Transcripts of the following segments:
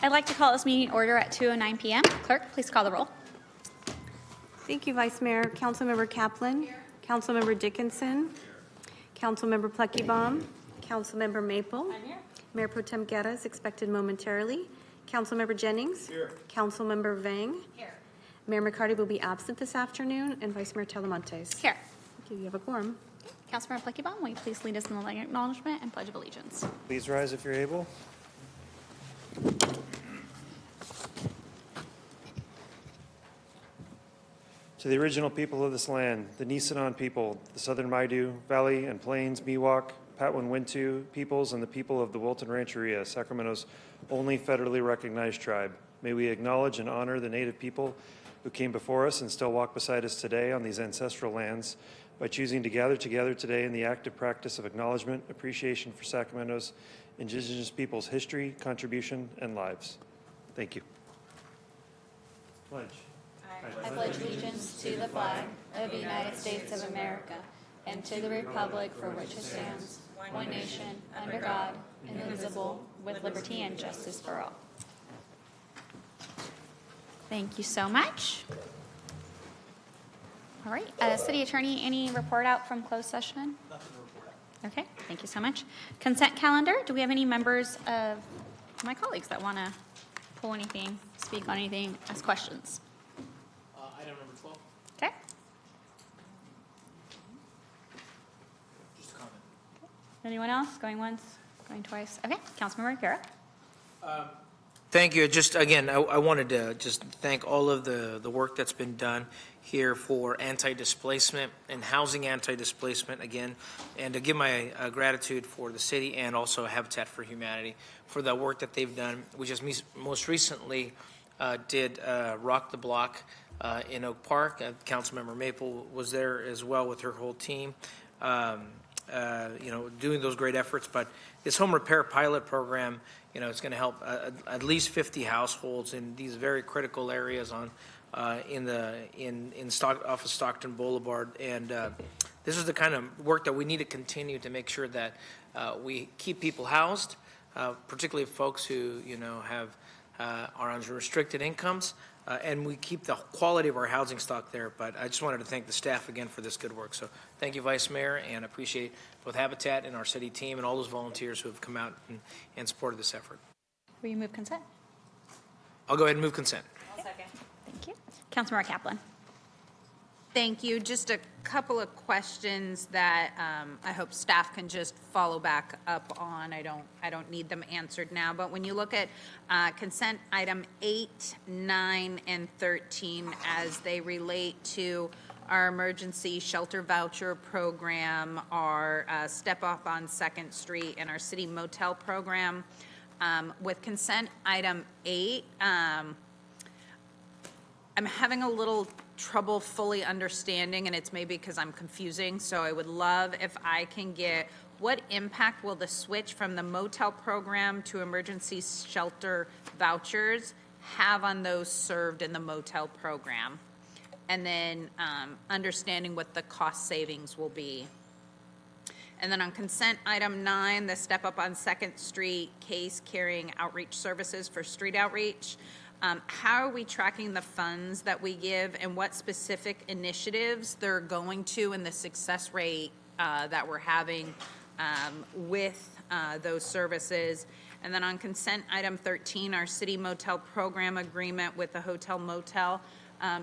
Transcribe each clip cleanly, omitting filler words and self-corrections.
I'd like to call this meeting order at 2:09 p.m. Clerk, please call the roll. Thank you, Vice Mayor. Councilmember Kaplan. Here. Councilmember Dickinson. Councilmember Pluckybaum. Councilmember Maple. I'm here. Mayor Pro Tem Guerra is expected momentarily. Councilmember Jennings. Here. Councilmember Vang. Here. Mayor McCarty will be absent this afternoon, and Vice Mayor Talamontes. Here. Thank you. You have a quorum. Councilmember Pluckybaum, will you please lead us in the acknowledgement and pledge of allegiance? Please rise if you're able. To the original people of this land, the Nisenan people, the Southern Maidu Valley and Plains, Miwok, Patwin-Wintu peoples, and the people of the Wilton Rancheria, Sacramento's only federally recognized tribe. May we acknowledge and honor the Native people who came before us and still walk beside us today on these ancestral lands by choosing to gather together today in the active practice of acknowledgement, appreciation for Sacramento's Indigenous people's history, contribution, and lives. Thank you. Pledge. I pledge allegiance to the flag of the United States of America and to the republic for which it stands, one nation, under God, indivisible, with liberty and justice for all. Thank you so much. All right, City Attorney, any report out from closed session? Nothing to report out. Okay, thank you so much. Consent calendar, do we have any members of my colleagues that want to pull anything, speak on anything, ask questions? Item number 12. Okay. Just a comment. Anyone else? Going once, going twice? Okay, Councilmember Guerra. Thank you. Just again, I wanted to just thank all of the work that's been done here for anti-displacement and housing anti-displacement again, and to give my gratitude for the city and also Habitat for Humanity for the work that they've done. We just most recently did Rock the Block in Oak Park. Councilmember Maple was there as well with her whole team, doing those great efforts. But this home repair pilot program, it's going to help at least 50 households in these very critical areas off of Stockton Boulevard. And this is the kind of work that we need to continue to make sure that we keep people housed, particularly folks who are on restricted incomes. And we keep the quality of our housing stock there. But I just wanted to thank the staff again for this good work. So thank you, Vice Mayor, and appreciate both Habitat and our city team and all those volunteers who have come out and supported this effort. Will you move consent? I'll go ahead and move consent. I'll second. Thank you. Councilmember Kaplan. Thank you. Just a couple of questions that I hope staff can just follow back up on. I don't need them answered now, but when you look at consent item 8, 9, and 13 as they relate to our emergency shelter voucher program, our Step Up on 2nd Street, and our city motel program, with consent item 8, I'm having a little trouble fully understanding, and it's maybe because I'm confusing, so I would love if I can get what impact will the switch from the motel program to emergency shelter vouchers have on those served in the motel program, and then understanding what the cost savings will be. And then on consent item 9, the Step Up on 2nd Street case carrying outreach services for street outreach. How are we tracking the funds that we give and what specific initiatives they're going to and the success rate that we're having with those services? And then on consent item 13, our city motel program agreement with the hotel motel.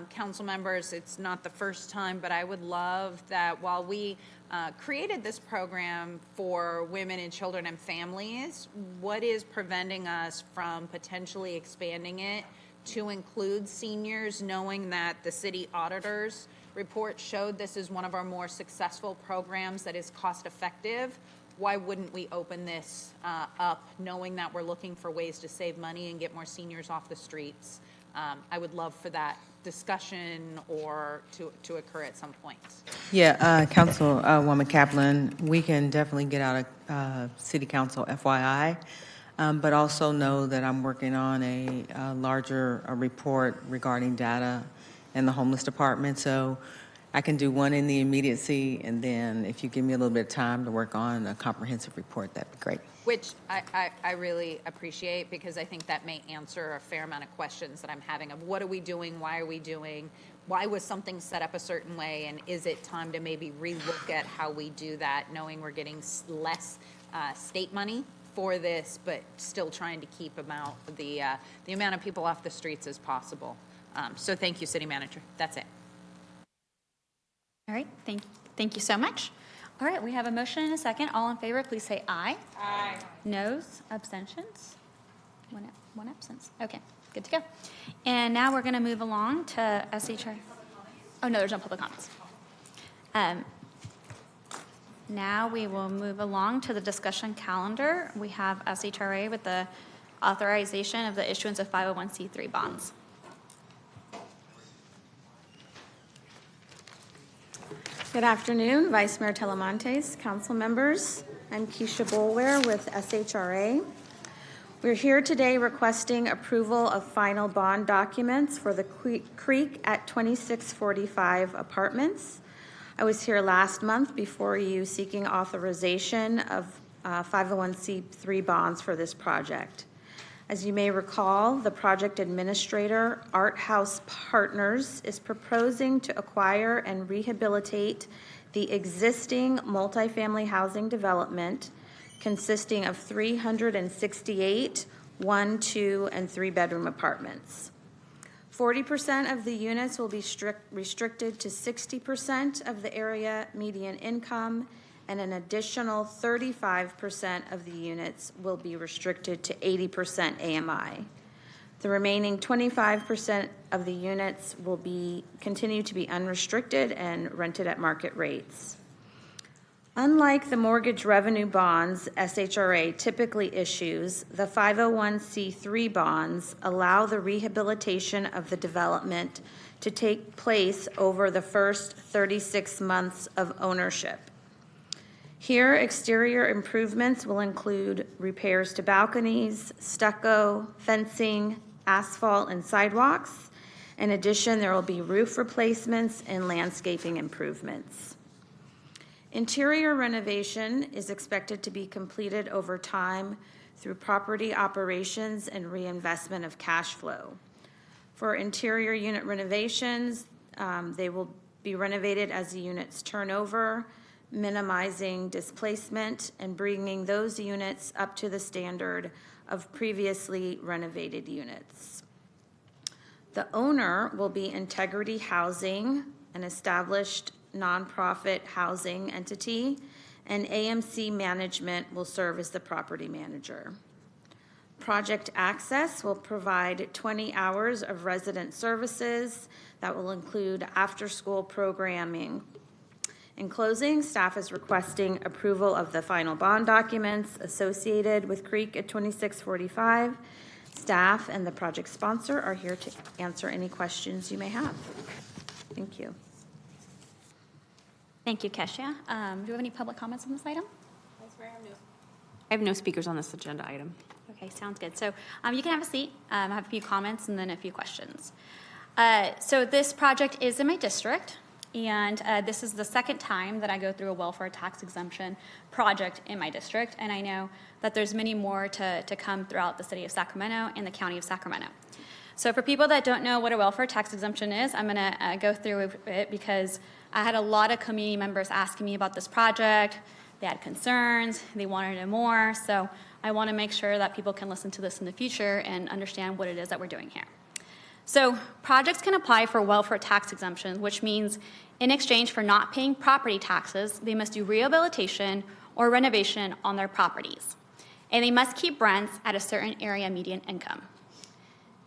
Council members, it's not the first time, but I would love that while we created this program for women and children and families, what is preventing us from potentially expanding it to include seniors, knowing that the city auditor's report showed this is one of our more successful programs that is cost effective? Why wouldn't we open this up, knowing that we're looking for ways to save money and get more seniors off the streets? I would love for that discussion or to occur at some point. Yeah, Councilwoman Kaplan, we can definitely get out a City Council FYI, but also know that I'm working on a larger report regarding data in the homeless department. So I can do one in the immediacy, and then if you give me a little bit of time to work on a comprehensive report, that'd be great. Which I really appreciate, because I think that may answer a fair amount of questions that I'm having of what are we doing, why are we doing, why was something set up a certain way, and is it time to maybe relook at how we do that, knowing we're getting less state money for this, but still trying to keep the amount of people off the streets as possible. So thank you, City Manager. That's it. All right, thank you so much. All right, we have a motion and a second. All in favor, please say aye. Aye. Noes, abstentions? One absence. Okay, good to go. And now we're going to move along to SHR. Oh, no, there's no public comments. Now we will move along to the discussion calendar. We have SHRA with the authorization of the issuance of 501c3 bonds. Good afternoon, Vice Mayor Telemontes, council members. I'm Keisha Boulware with SHRA. We're here today requesting approval of final bond documents for the Creek at 2645 Apartments. I was here last month before you seeking authorization of 501c3 bonds for this project. As you may recall, the project administrator, Art House Partners, is proposing to acquire and rehabilitate the existing multifamily housing development consisting of 368 1-, 2-, and 3-bedroom apartments. 40% of the units will be restricted to 60% of the area median income, and an additional 35% of the units will be restricted to 80% AMI. The remaining 25% of the units will continue to be unrestricted and rented at market rates. Unlike the mortgage revenue bonds SHRA typically issues, the 501c3 bonds allow the rehabilitation of the development to take place over the first 36 months of ownership. Here, exterior improvements will include repairs to balconies, stucco, fencing, asphalt, and sidewalks. In addition, there will be roof replacements and landscaping improvements. Interior renovation is expected to be completed over time through property operations and reinvestment of cash flow. For interior unit renovations, they will be renovated as the units turn over, minimizing displacement and bringing those units up to the standard of previously renovated units. The owner will be Integrity Housing, an established nonprofit housing entity, and AMC Management will serve as the property manager. Project Access will provide 20 hours of resident services that will include after-school programming. In closing, staff is requesting approval of the final bond documents associated with Creek at 2645. Staff and the project sponsor are here to answer any questions you may have. Thank you. Thank you, Kesha. Do you have any public comments on this item? I have no speakers on this agenda item. Okay, sounds good. So you can have a seat. I have a few comments and then a few questions. So this project is in my district, and this is the second time that I go through a welfare tax exemption project in my district, and I know that there's many more to come throughout the city of Sacramento and the county of Sacramento. So for people that don't know what a welfare tax exemption is, I'm going to go through it because I had a lot of community members asking me about this project. They had concerns, they wanted to know more, so I want to make sure that people can listen to this in the future and understand what it is that we're doing here. So projects can apply for welfare tax exemption, which means in exchange for not paying property taxes, they must do rehabilitation or renovation on their properties. And they must keep rents at a certain area median income.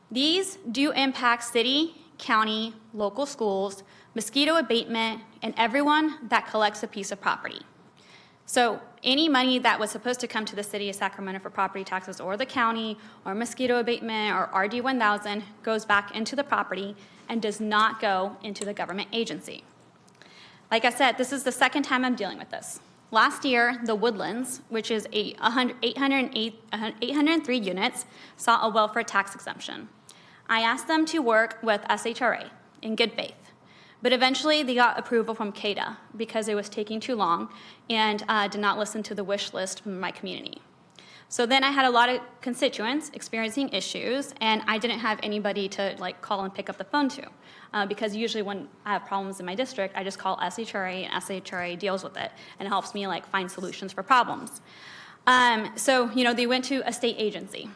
These do impact city, county, local schools, mosquito abatement, and everyone that collects a piece of property. So any money that was supposed to come to the city of Sacramento for property taxes or the county or mosquito abatement or RD 1000 goes back into the property and does not go into the government agency. Like I said, this is the second time I'm dealing with this. Last year, the Woodlands, which is 803 units, saw a welfare tax exemption. I asked them to work with SHRA in good faith. But eventually, they got approval from CADA because it was taking too long and did not listen to the wish list from my community. So then I had a lot of constituents experiencing issues, and I didn't have anybody to call and pick up the phone to, because usually when I have problems in my district, I just call SHRA, and SHRA deals with it and helps me find solutions for problems. So they went to a state agency,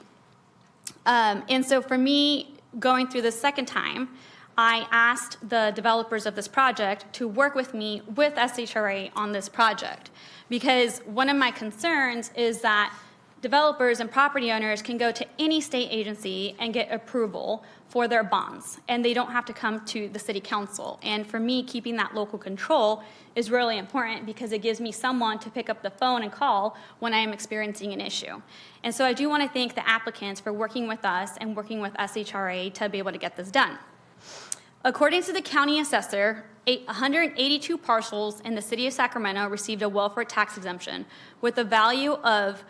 and so for me going through the second time, I asked the developers of this project to work with me with SHRA on this project, because one of my concerns is that developers and property owners can go to any state agency and get approval for their bonds, and they don't have to come to the city council. And for me, keeping that local control is really important because it gives me someone to pick up the phone and call when I am experiencing an issue. And so I do want to thank the applicants for working with us and working with SHRA to be able to get this done. According to the county assessor, 182 parcels in the city of Sacramento received a welfare tax exemption with a value of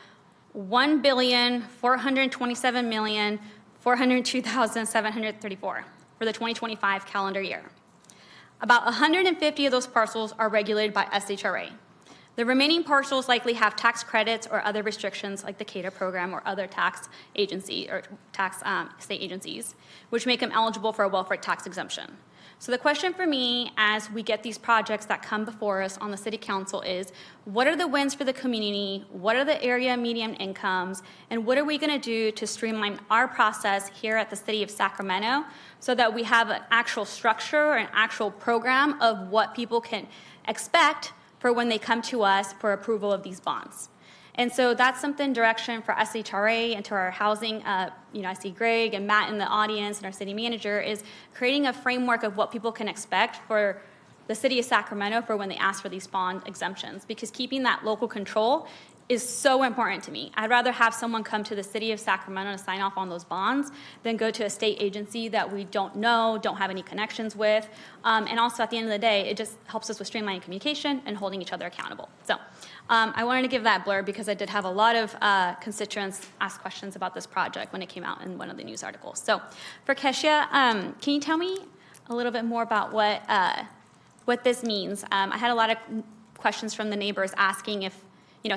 $1,427,402,734 for the 2025 calendar year. About 150 of those parcels are regulated by SHRA. The remaining parcels likely have tax credits or other restrictions like the CADA program or other tax agency or tax state agencies, which make them eligible for a welfare tax exemption. So the question for me as we get these projects that come before us on the city council is, what are the wins for the community? What are the area median incomes? And what are we going to do to streamline our process here at the city of Sacramento so that we have an actual structure, an actual program of what people can expect for when they come to us for approval of these bonds? And so that's something direction for SHRA and to our housing, I see Greg and Matt in the audience and our city manager is creating a framework of what people can expect for the city of Sacramento for when they ask for these bond exemptions, because keeping that local control is so important to me. I'd rather have someone come to the city of Sacramento to sign off on those bonds than go to a state agency that we don't know, don't have any connections with. And also at the end of the day, it just helps us with streamlining communication and holding each other accountable. So I wanted to give that blurb because I did have a lot of constituents ask questions about this project when it came out in one of the news articles. So for Kesha, can you tell me a little bit more about what this means? I had a lot of questions from the neighbors asking if,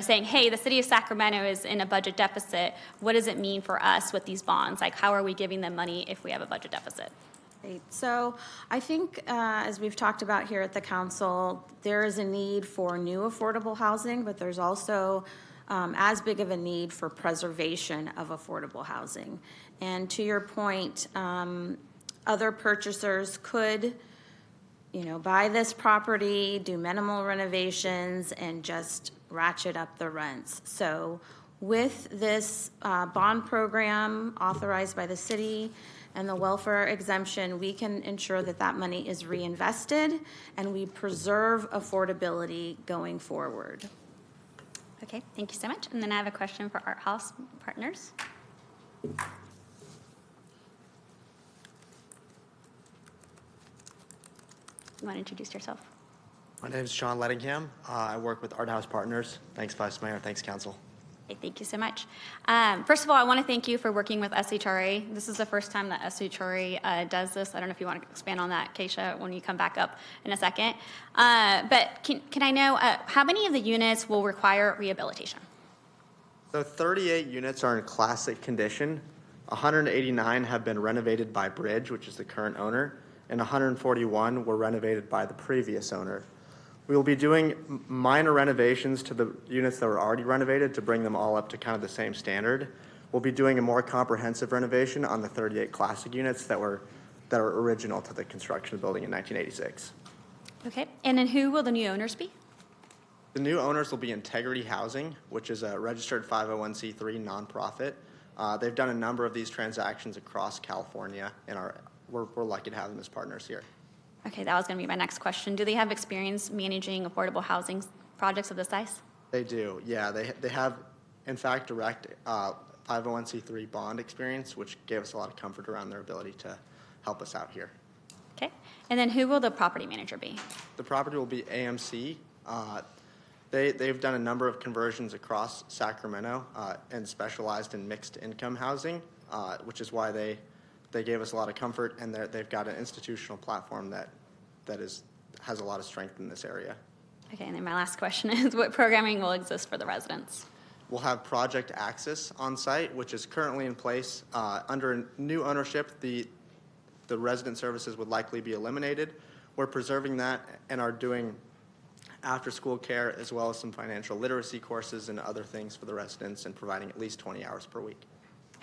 saying, hey, the city of Sacramento is in a budget deficit. What does it mean for us with these bonds? How are we giving them money if we have a budget deficit? Great. So I think, as we've talked about here at the council, there is a need for new affordable housing, but there's also as big of a need for preservation of affordable housing. And to your point, other purchasers could, buy this property, do minimal renovations, and just ratchet up the rents. So with this bond program authorized by the city and the welfare exemption, we can ensure that that money is reinvested and we preserve affordability going forward. Okay, thank you so much. And then I have a question for Art House partners. You want to introduce yourself? My name is Sean Lettingham. I work with Art House Partners. Thanks, Vice Mayor. Thanks, Council. Okay, thank you so much. First of all, I want to thank you for working with SHRA. This is the first time that SHRA does this. I don't know if you want to expand on that, Keisha, when you come back up in a second. But can I know how many of the units will require rehabilitation? So 38 units are in classic condition. 189 have been renovated by Bridge, which is the current owner, and 141 were renovated by the previous owner. We will be doing minor renovations to the units that were already renovated to bring them all up to kind of the same standard. We'll be doing a more comprehensive renovation on the 38 classic units that were original to the construction of the building in 1986. Okay, and then who will the new owners be? The new owners will be Integrity Housing, which is a registered 501c3 nonprofit. They've done a number of these transactions across California, and we're lucky to have them as partners here. Okay, that was going to be my next question. Do they have experience managing affordable housing projects of this size? They do, yeah. They have, in fact, direct 501c3 bond experience, which gave us a lot of comfort around their ability to help us out here. Okay, and then who will the property manager be? The property will be AMC. They've done a number of conversions across Sacramento and specialized in mixed income housing, which is why they gave us a lot of comfort, and they've got an institutional platform that has a lot of strength in this area. Okay, and then my last question is, what programming will exist for the residents? We'll have Project Access on site, which is currently in place. Under new ownership, the resident services would likely be eliminated. We're preserving that and are doing after-school care as well as some financial literacy courses and other things for the residents and providing at least 20 hours per week.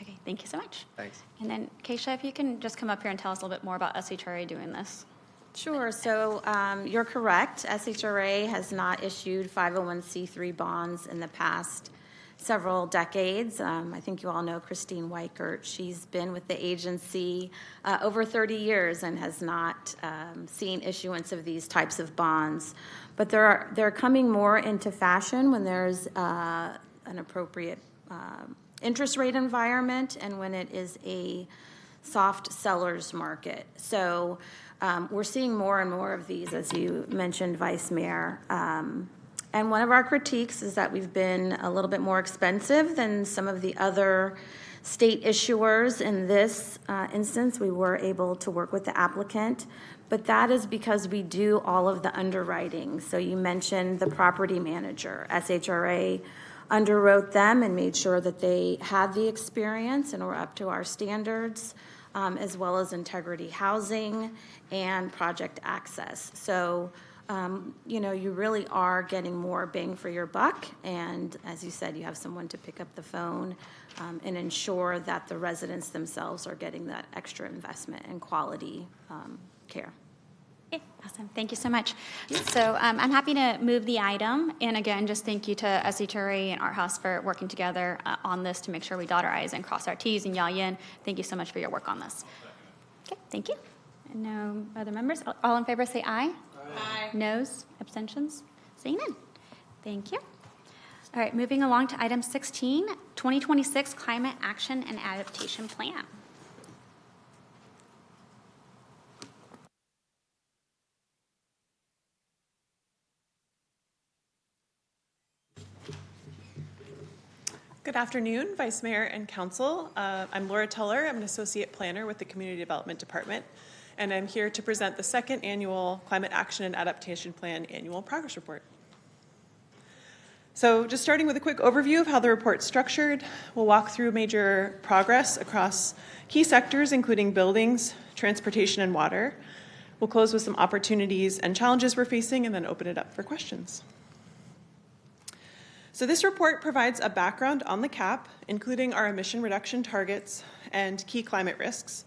Okay, thank you so much. Thanks. And then, Keisha, if you can just come up here and tell us a little bit more about SHRA doing this. Sure. So you're correct. SHRA has not issued 501c3 bonds in the past several decades. I think you all know Christine Weichert. She's been with the agency over 30 years and has not seen issuance of these types of bonds. But they're coming more into fashion when there's an appropriate interest rate environment and when it is a soft seller's market. So we're seeing more and more of these, as you mentioned, Vice Mayor. And one of our critiques is that we've been a little bit more expensive than some of the other state issuers. In this instance, we were able to work with the applicant, but that is because we do all of the underwriting. So you mentioned the property manager. SHRA underwrote them and made sure that they had the experience and were up to our standards, as well as Integrity Housing and Project Access. So you really are getting more bang for your buck. And as you said, you have someone to pick up the phone and ensure that the residents themselves are getting that extra investment and quality care. Okay, awesome. Thank you so much. So I'm happy to move the item. And again, just thank you to SHRA and Art House for working together on this to make sure we dot our I's and cross our T's. And Yayin, thank you so much for your work on this. Okay, thank you. And no other members? All in favor say aye. Aye. Noes, abstentions? Seeing none. Thank you. All right, moving along to item 16, 2026 Climate Action and Adaptation Plan. Good afternoon, Vice Mayor and Council. I'm Laura Tuller. I'm an Associate Planner with the Community Development Department, and I'm here to present the second annual Climate Action and Adaptation Plan Annual Progress Report. So just starting with a quick overview of how the report's structured, we'll walk through major progress across key sectors, including buildings, transportation, and water. We'll close with some opportunities and challenges we're facing, and then open it up for questions. So this report provides a background on the CAP, including our emission reduction targets and key climate risks.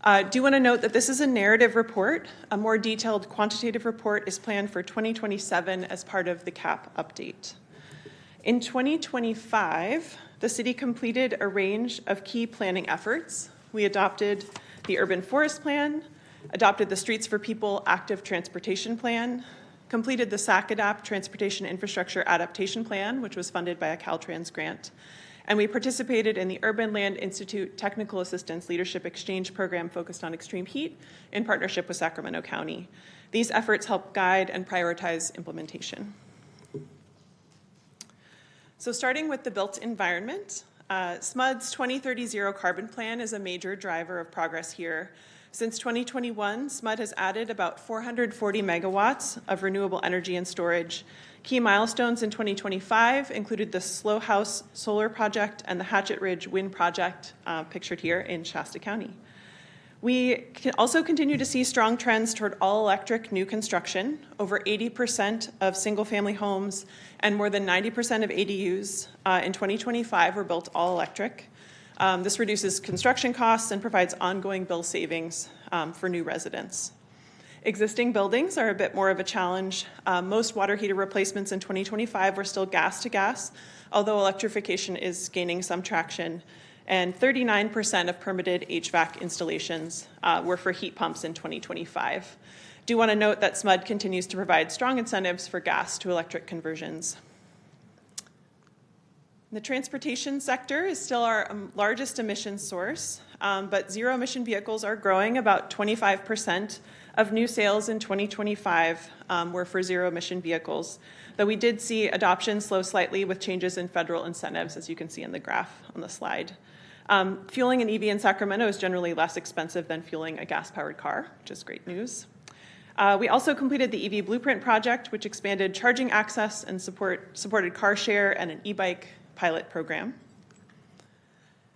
I do want to note that this is a narrative report. A more detailed quantitative report is planned for 2027 as part of the CAP update. In 2025, the city completed a range of key planning efforts. We adopted the Urban Forest Plan, adopted the Streets for People Active Transportation Plan, completed the SAC-ADAPT Transportation Infrastructure Adaptation Plan, which was funded by a Caltrans grant, and we participated in the Urban Land Institute Technical Assistance Leadership Exchange Program focused on extreme heat in partnership with Sacramento County. These efforts help guide and prioritize implementation. So starting with the built environment, SMUD's 2030 Zero Carbon Plan is a major driver of progress here. Since 2021, SMUD has added about 440 megawatts of renewable energy and storage. Key milestones in 2025 included the Slow House Solar Project and the Hatchet Ridge Wind Project, pictured here in Shasta County. We can also continue to see strong trends toward all-electric new construction. Over 80% of single-family homes and more than 90% of ADUs in 2025 were built all-electric. This reduces construction costs and provides ongoing bill savings for new residents. Existing buildings are a bit more of a challenge. Most water heater replacements in 2025 were still gas-to-gas, although electrification is gaining some traction. And 39% of permitted HVAC installations were for heat pumps in 2025. Do want to note that SMUD continues to provide strong incentives for gas to electric conversions. The transportation sector is still our largest emission source, but zero-emission vehicles are growing. About 25% of new sales in 2025 were for zero-emission vehicles, though we did see adoption slow slightly with changes in federal incentives, as you can see in the graph on the slide. Fueling an EV in Sacramento is generally less expensive than fueling a gas-powered car, which is great news. We also completed the EV Blueprint project, which expanded charging access and supported car share and an e-bike pilot program.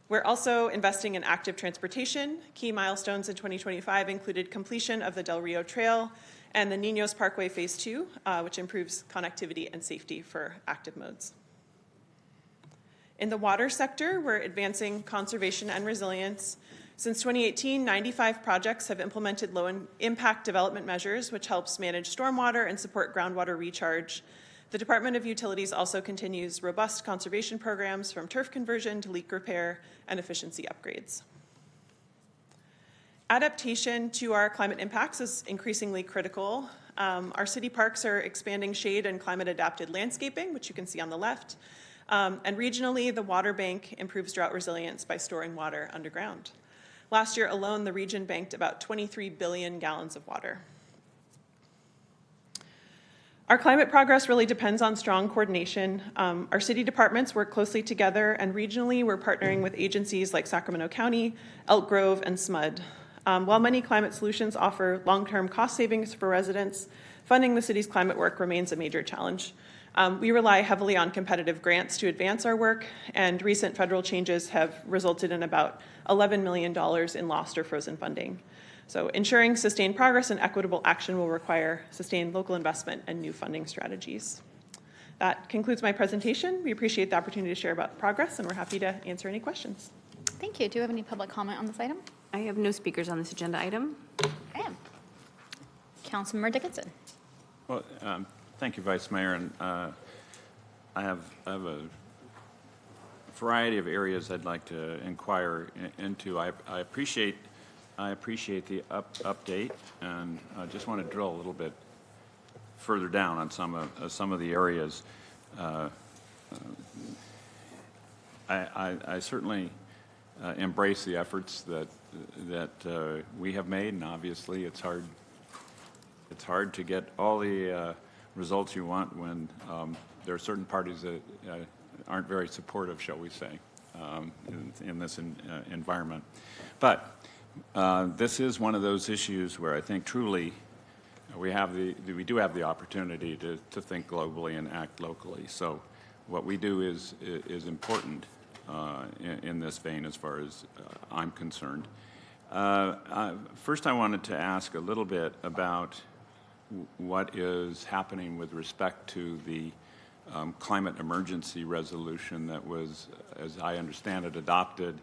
We're also investing in active transportation. Key milestones in 2025 included completion of the Del Rio Trail and the Niños Parkway Phase 2, which improves connectivity and safety for active modes. In the water sector, we're advancing conservation and resilience. Since 2018, 95 projects have implemented low-impact development measures, which helps manage stormwater and support groundwater recharge. The Department of Utilities also continues robust conservation programs from turf conversion to leak repair and efficiency upgrades. Adaptation to our climate impacts is increasingly critical. Our city parks are expanding shade and climate-adapted landscaping, which you can see on the left. And regionally, the water bank improves drought resilience by storing water underground. Last year alone, the region banked about 23 billion gallons of water. Our climate progress really depends on strong coordination. Our city departments work closely together, and regionally, we're partnering with agencies like Sacramento County, Elk Grove, and SMUD. While many climate solutions offer long-term cost savings for residents, funding the city's climate work remains a major challenge. We rely heavily on competitive grants to advance our work, and recent federal changes have resulted in about $11 million in lost or frozen funding. So ensuring sustained progress and equitable action will require sustained local investment and new funding strategies. That concludes my presentation. We appreciate the opportunity to share about progress, and we're happy to answer any questions. Thank you. Do you have any public comment on this item? I have no speakers on this agenda item. Okay. Councilmember Dickinson. Well, thank you, Vice Mayor. And I have a variety of areas I'd like to inquire into. I appreciate the update, and I just want to drill a little bit further down on some of the areas. I certainly embrace the efforts that we have made, and obviously it's hard to get all the results you want when there are certain parties that aren't very supportive, shall we say, in this environment. But this is one of those issues where I think truly we do have the opportunity to think globally and act locally. So what we do is important in this vein as far as I'm concerned. First, I wanted to ask a little bit about what is happening with respect to the climate emergency resolution that was, as I understand it, adopted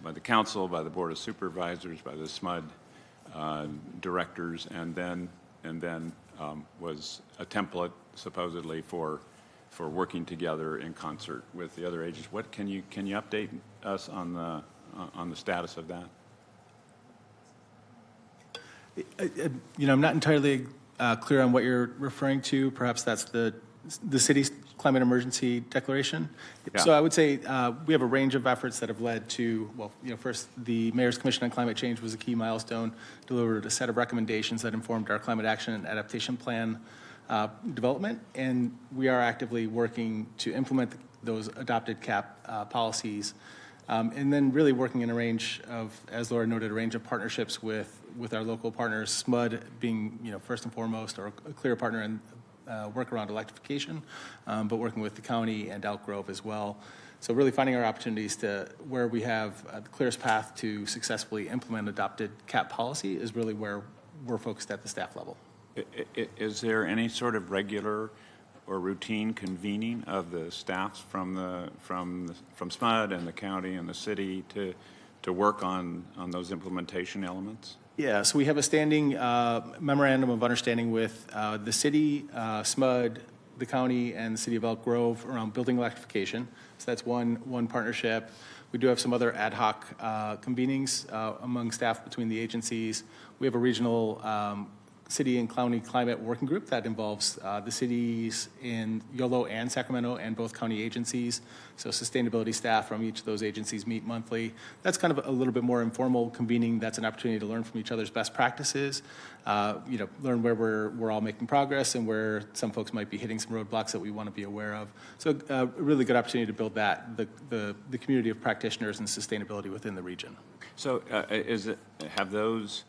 by the council, by the Board of Supervisors, by the SMUD directors, and then was a template supposedly for working together in concert with the other agencies. What can you update us on the status of that? I'm not entirely clear on what you're referring to. Perhaps that's the city's climate emergency declaration. Yeah. So I would say we have a range of efforts that have led to, first, the Mayor's Commission on Climate Change was a key milestone, delivered a set of recommendations that informed our climate action and adaptation plan development, and we are actively working to implement those adopted CAP policies, and then really working in a range of, as Laura noted, a range of partnerships with our local partners, SMUD being, first and foremost, or a clear partner in work around electrification, but working with the county and Elk Grove as well. So really finding our opportunities to where we have the clearest path to successfully implement adopted CAP policy is really where we're focused at the staff level. Is there any sort of regular or routine convening of the staffs from SMUD and the county and the city to work on those implementation elements? Yeah, so we have a standing memorandum of understanding with the city, SMUD, the county, and the city of Elk Grove around building electrification. So that's one partnership. We do have some other ad hoc convenings among staff between the agencies. We have a regional city and county climate working group that involves the cities in Yolo and Sacramento and both county agencies. So sustainability staff from each of those agencies meet monthly. That's kind of a little bit more informal convening. That's an opportunity to learn from each other's best practices, learn where we're all making progress and where some folks might be hitting some roadblocks that we want to be aware of. So a really good opportunity to build the community of practitioners and sustainability within the region. So have those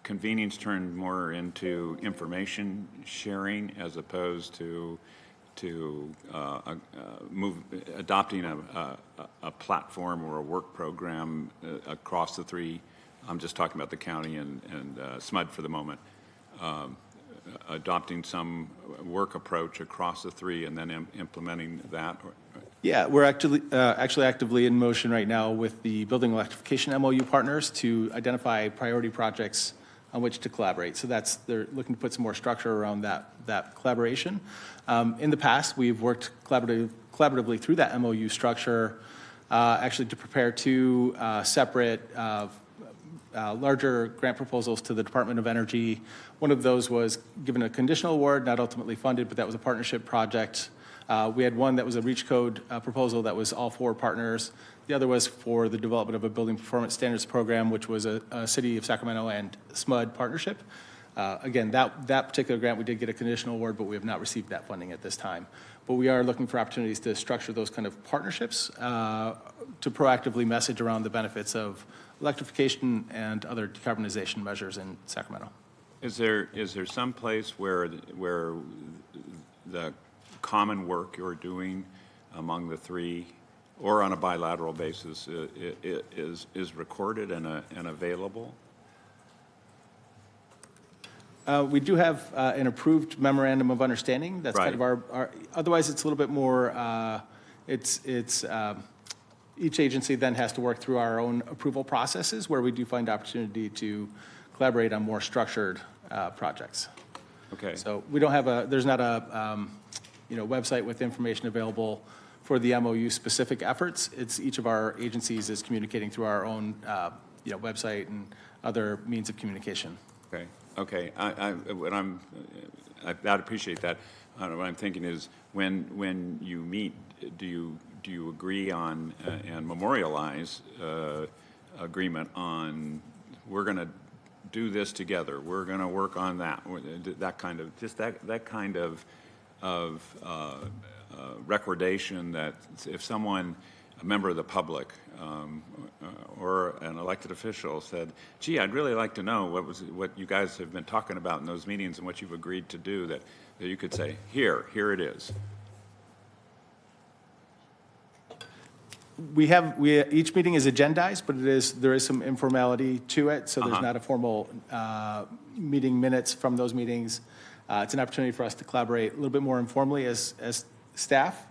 convening's turned more into information sharing as opposed to adopting a platform or a work program across the three. I'm just talking about the county and SMUD for the moment. Adopting some work approach across the three and then implementing that. Yeah, we're actually actively in motion right now with the building electrification MOU partners to identify priority projects on which to collaborate. So they're looking to put some more structure around that collaboration. In the past, we've worked collaboratively through that MOU structure, actually to prepare two separate larger grant proposals to the Department of Energy. One of those was given a conditional award, not ultimately funded, but that was a partnership project. We had one that was a REACH code proposal that was all 4 partners. The other was for the development of a building performance standards program, which was a City of Sacramento and SMUD partnership. Again, that particular grant, we did get a conditional award, but we have not received that funding at this time. But we are looking for opportunities to structure those kind of partnerships to proactively message around the benefits of electrification and other decarbonization measures in Sacramento. Is there some place where the common work you're doing among the three, or on a bilateral basis, is recorded and available? We do have an approved memorandum of understanding. That's kind of Right. our otherwise it's a little bit more, each agency then has to work through our own approval processes where we do find opportunity to collaborate on more structured projects. Okay. So we don't have there's not a, website with information available for the MOU specific efforts. It's each of our agencies is communicating through our own, website and other means of communication. Okay. Okay. I appreciate that. What I'm thinking is when you meet, do you agree on and memorialize agreement on we're going to do this together, we're going to work on that kind of just that kind of recordation that if someone, a member of the public or an elected official said, gee, I'd really like to know what you guys have been talking about in those meetings and what you've agreed to do, that you could say, here it is. Each meeting is agendized, but there is some informality to it, so there's not a formal meeting minutes from those meetings. It's an opportunity for us to collaborate a little bit more informally as staff.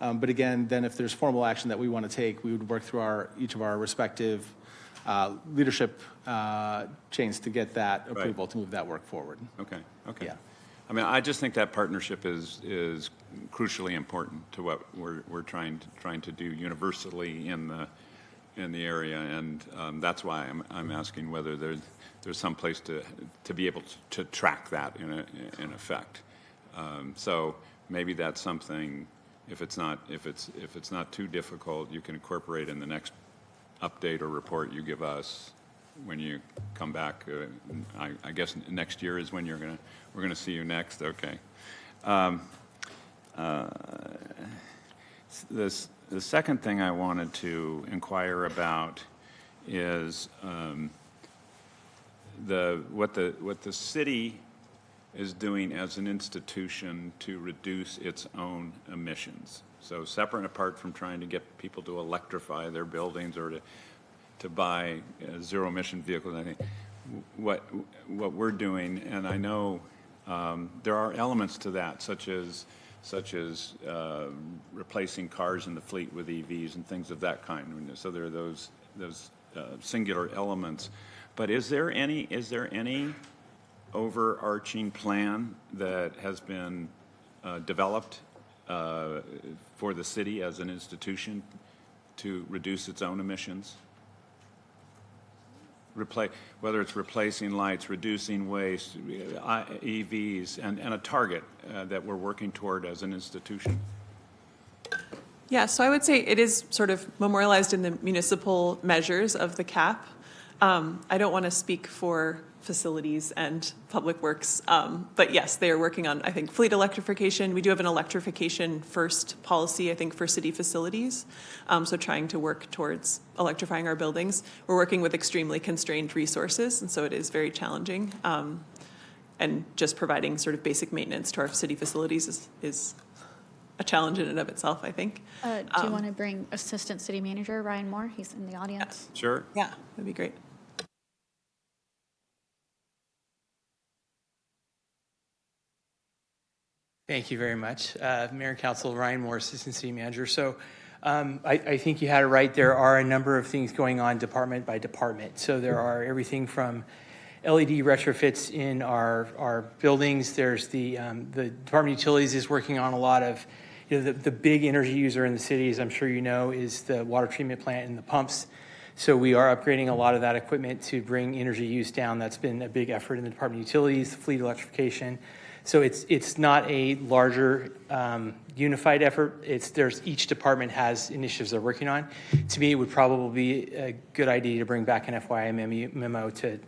But again, then if there's formal action that we want to take, we would work through each of our respective leadership chains to get that approval to move that work forward. Okay. Yeah. I mean, I just think that partnership is crucially important to what we're trying to do universally in the area, and that's why I'm asking whether there's some place to be able to track that in effect. So maybe that's something. If it's not too difficult, you can incorporate in the next update or report you give us when you come back. I guess next year is when we're gonna see you next. Okay. The second thing I wanted to inquire about is what the city is doing as an institution to reduce its own emissions. So separate and apart from trying to get people to electrify their buildings or to buy zero-emission vehicles, I think what we're doing, and I know there are elements to that, such as replacing cars in the fleet with EVs and things of that kind. So there are those singular elements. But is there any overarching plan that has been developed for the city as an institution to reduce its own emissions? Whether it's replacing lights, reducing waste, EVs, and a target that we're working toward as an institution? Yeah, so I would say it is sort of memorialized in the municipal measures of the CAP. I don't want to speak for facilities and public works, but yes, they are working on, I think, fleet electrification. We do have an electrification first policy, I think, for city facilities. So trying to work towards electrifying our buildings. We're working with extremely constrained resources, and so it is very challenging. And just providing sort of basic maintenance to our city facilities is a challenge in and of itself, I think. Do you want to bring Assistant City Manager Ryan Moore? He's in the audience. Sure. Yeah, that'd be great. Thank you very much. Mayor and Council, Ryan Moore, Assistant City Manager. So I think you had it right. There are a number of things going on department by department. So there are everything from LED retrofits in our buildings. There's the Department of Utilities is working on a lot of, the big energy user in the city, as I'm sure you know, is the water treatment plant and the pumps. So we are upgrading a lot of that equipment to bring energy use down. That's been a big effort in the Department of Utilities, fleet electrification. So it's not a larger unified effort. Each department has initiatives they're working on. To me, it would probably be a good idea to bring back an FYI memo to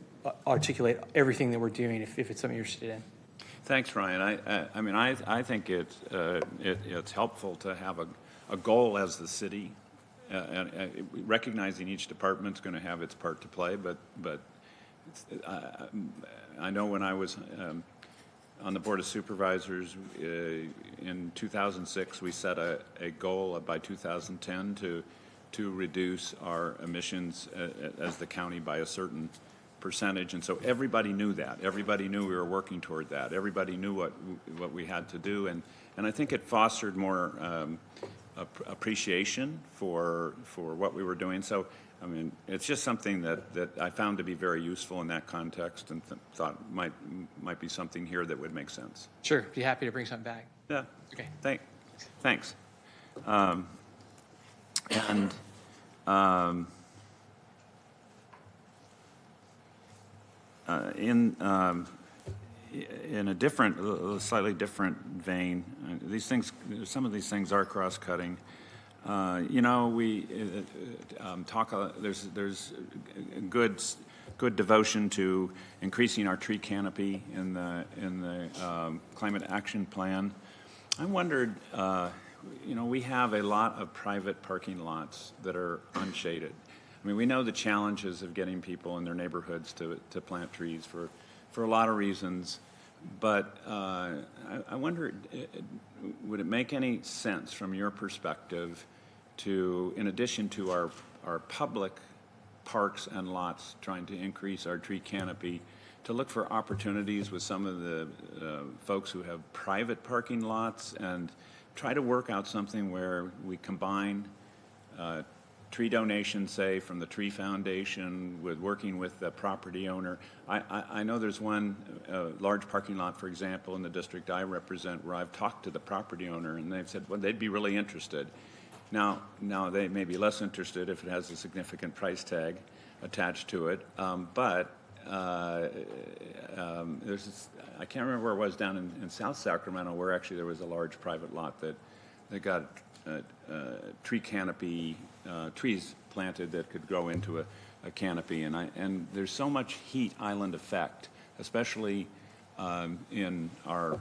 articulate everything that we're doing if it's something you're interested in. Thanks, Ryan. I mean, I think it's helpful to have a goal as the city, and recognizing each department's going to have its part to play. But I know when I was on the Board of Supervisors in 2006, we set a goal by 2010 to reduce our emissions as the county by a certain percentage, and so everybody knew that. Everybody knew we were working toward that. Everybody knew what we had to do, and I think it fostered more appreciation for what we were doing. So, I mean, it's just something that I found to be very useful in that context, and thought might be something here that would make sense. Sure, be happy to bring something back. Yeah. Okay. Thanks. In a slightly different vein, some of these things are cross-cutting. We there's good devotion to increasing our tree canopy in the climate action plan. I wondered, we have a lot of private parking lots that are unshaded. I mean, we know the challenges of getting people in their neighborhoods to plant trees for a lot of reasons, but I wonder, would it make any sense from your perspective to, in addition to our public parks and lots trying to increase our tree canopy, to look for opportunities with some of the folks who have private parking lots and try to work out something where we combine tree donations, say, from the Tree Foundation with working with the property owner. I know there's one large parking lot, for example, in the district I represent where I've talked to the property owner and they've said, well, they'd be really interested. Now they may be less interested if it has a significant price tag attached to it, but there's this, I can't remember where it was down in South Sacramento where actually there was a large private lot that got tree canopy, trees planted that could grow into a canopy, and there's so much heat island effect, especially in our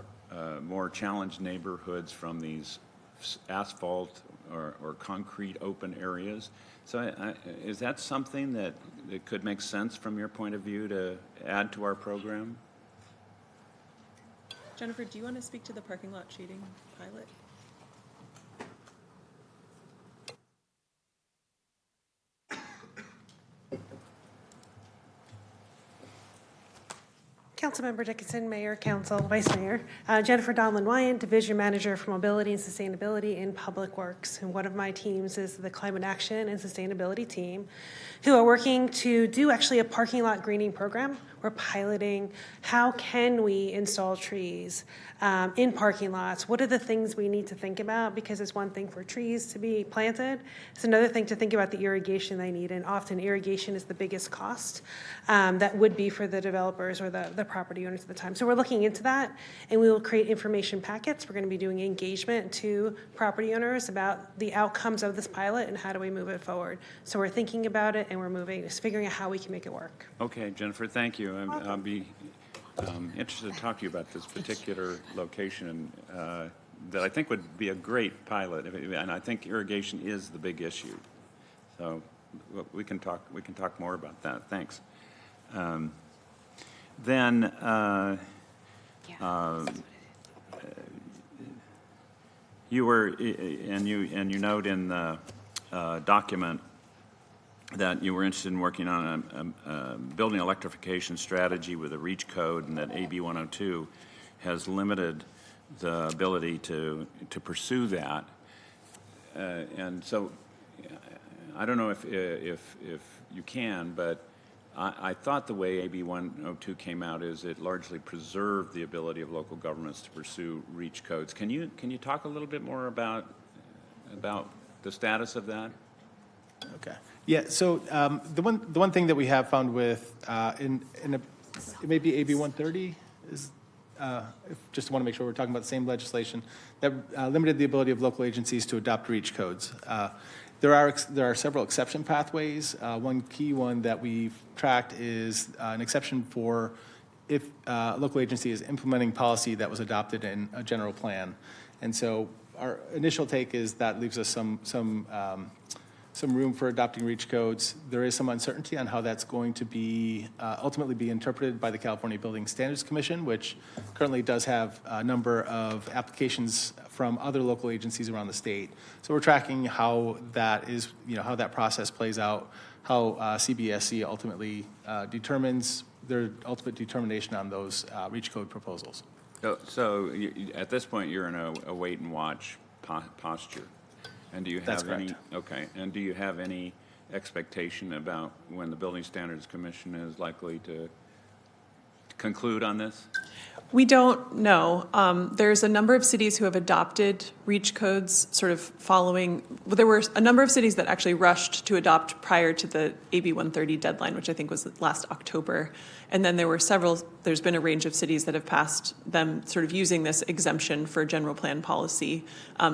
more challenged neighborhoods from these asphalt or concrete open areas. So is that something that could make sense from your point of view to add to our program? Jennifer, do you want to speak to the parking lot shading pilot? Councilmember Dickinson, Mayor, Council, Vice Mayor. Jennifer Donlin-Wyant, Division Manager for Mobility and Sustainability in Public Works. And one of my teams is the Climate Action and Sustainability team, who are working to do actually a parking lot greening program. We're piloting how can we install trees in parking lots. What are the things we need to think about? Because it's one thing for trees to be planted. It's another thing to think about the irrigation they need. And often irrigation is the biggest cost that would be for the developers or the property owners at the time. So we're looking into that, and we will create information packets. We're going to be doing engagement to property owners about the outcomes of this pilot and how do we move it forward. So we're thinking about it, and we're moving, just figuring out how we can make it work. Okay, Jennifer, thank you. I'll be interested to talk to you about this particular location that I think would be a great pilot, and I think irrigation is the big issue. So we can talk more about that. Thanks. Then you were, and you note in the document that you were interested in working on a building electrification strategy with a REACH code, and that AB 102 has limited the ability to pursue that. And so I don't know if you can, but I thought the way AB 102 came out is it largely preserved the ability of local governments to pursue REACH codes. Can you talk a little bit more about the status of that? Okay. Yeah, so the one thing that we have found with, it may be AB 130, is, just want to make sure we're talking about the same legislation, that limited the ability of local agencies to adopt REACH codes. There are several exception pathways. One key one that we've tracked is an exception for if a local agency is implementing policy that was adopted in a general plan. And so our initial take is that leaves us some room for adopting REACH codes. There is some uncertainty on how that's going to be ultimately be interpreted by the California Building Standards Commission, which currently does have a number of applications from other local agencies around the state. So we're tracking how that is, how that process plays out, how CBSC ultimately determines their ultimate determination on those REACH code proposals. So at this point, you're in a wait and watch posture. And do you That's have any? correct. Okay. And do you have any expectation about when the Building Standards Commission is likely to conclude on this? We don't know. There's a number of cities who have adopted REACH codes sort of following, well, there were a number of cities that actually rushed to adopt prior to the AB 130 deadline, which I think was last October. And then there's been a range of cities that have passed them sort of using this exemption for general plan policy.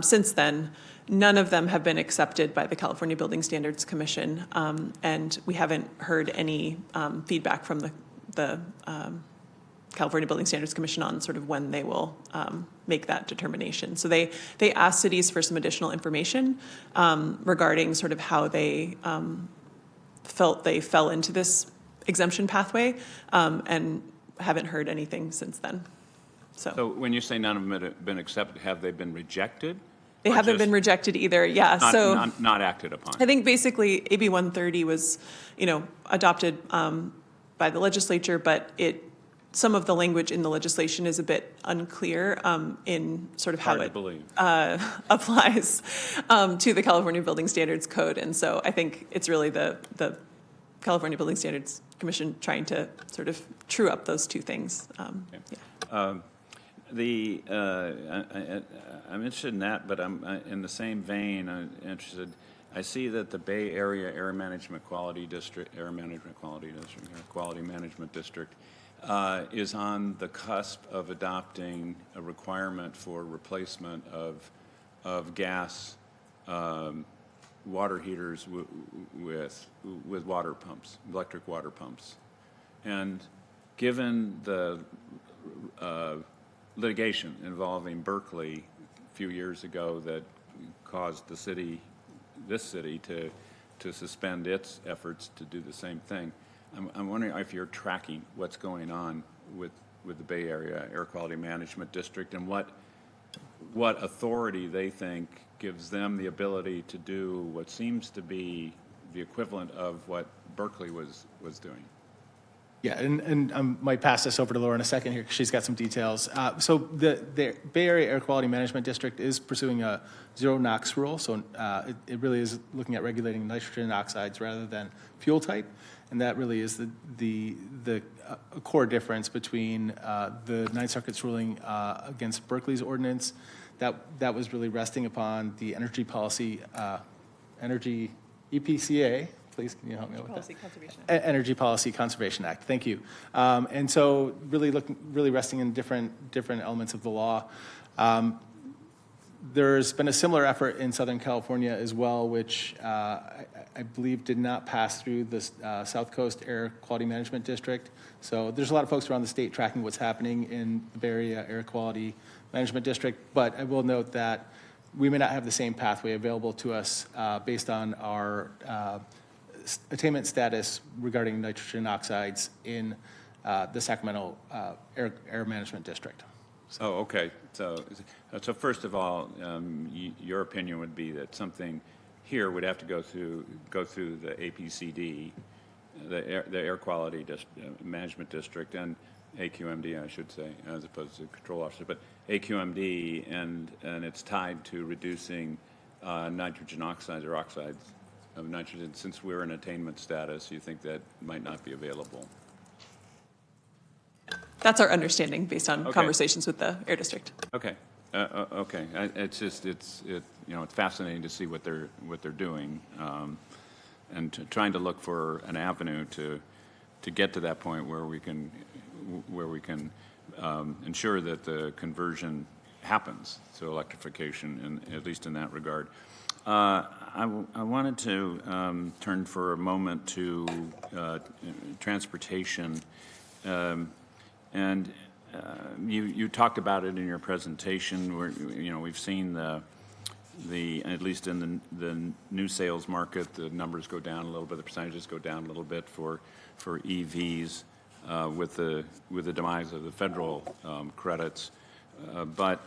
Since then, none of them have been accepted by the California Building Standards Commission, and we haven't heard any feedback from the California Building Standards Commission on sort of when they will make that determination. So they asked cities for some additional information regarding sort of how they felt they fell into this exemption pathway, and haven't heard anything since then. So when you say none of them have been accepted, have they been rejected? They haven't been rejected either, yeah. Not acted upon. I think basically AB 130 was, adopted by the legislature, but some of the language in the legislation is a bit unclear in sort of how it applies to the California Building Standards Code. And so I think it's really the California Building Standards Commission trying to sort of true up those two things. I'm interested in that, but I'm in the same vein. I'm interested. I see that the Bay Area Air Management Quality District, Air Quality Management District, is on the cusp of adopting a requirement for replacement of gas water heaters with water pumps, electric water pumps, and given the litigation involving Berkeley a few years ago that caused this city to suspend its efforts to do the same thing. I'm wondering if you're tracking what's going on with the Bay Area Air Quality Management District and what authority they think gives them the ability to do what seems to be the equivalent of what Berkeley was doing. Yeah, and I might pass this over to Laura in a second here, because she's got some details. So the Bay Area Air Quality Management District is pursuing a zero NOx rule, so it really is looking at regulating nitrogen oxides rather than fuel type, and that really is the core difference between the Ninth Circuit's ruling against Berkeley's ordinance. That was really resting upon the energy policy, energy EPCA please, can you help me with that? Policy Conservation Act. Energy Policy Conservation Act, thank you. And so really resting in different elements of the law. There's been a similar effort in Southern California as well, which I believe did not pass through the South Coast Air Quality Management District. So there's a lot of folks around the state tracking what's happening in the Bay Area Air Quality Management District, but I will note that we may not have the same pathway available to us based on our attainment status regarding nitrogen oxides in the Sacramento Air Management District. Oh, okay. So first of all, your opinion would be that something here would have to go through the APCD, the Air Quality Management District, and AQMD, I should say, as opposed to control officer, but AQMD, and it's tied to reducing nitrogen oxides or oxides of nitrogen. Since we're in attainment status, you think that might not be available? That's our understanding based on Okay. conversations with the Air District. Okay, okay. It's fascinating to see what they're doing, and trying to look for an avenue to get to that point where we can ensure that the conversion happens to electrification, at least in that regard. I wanted to turn for a moment to transportation. And you talked about it in your presentation. Where we've seen the at least in the new sales market, the numbers go down a little bit, the percentages go down a little bit for EVs with the demise of the federal credits. But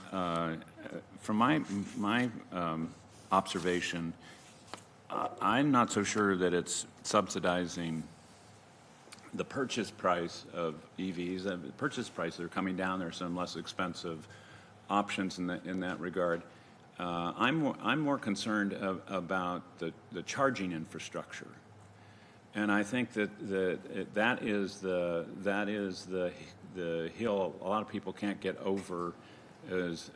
from my observation, I'm not so sure that it's subsidizing the purchase price of EVs. The purchase prices are coming down. There are some less expensive options in that regard. I'm more concerned about the charging infrastructure, and I think that is the hill a lot of people can't get over, is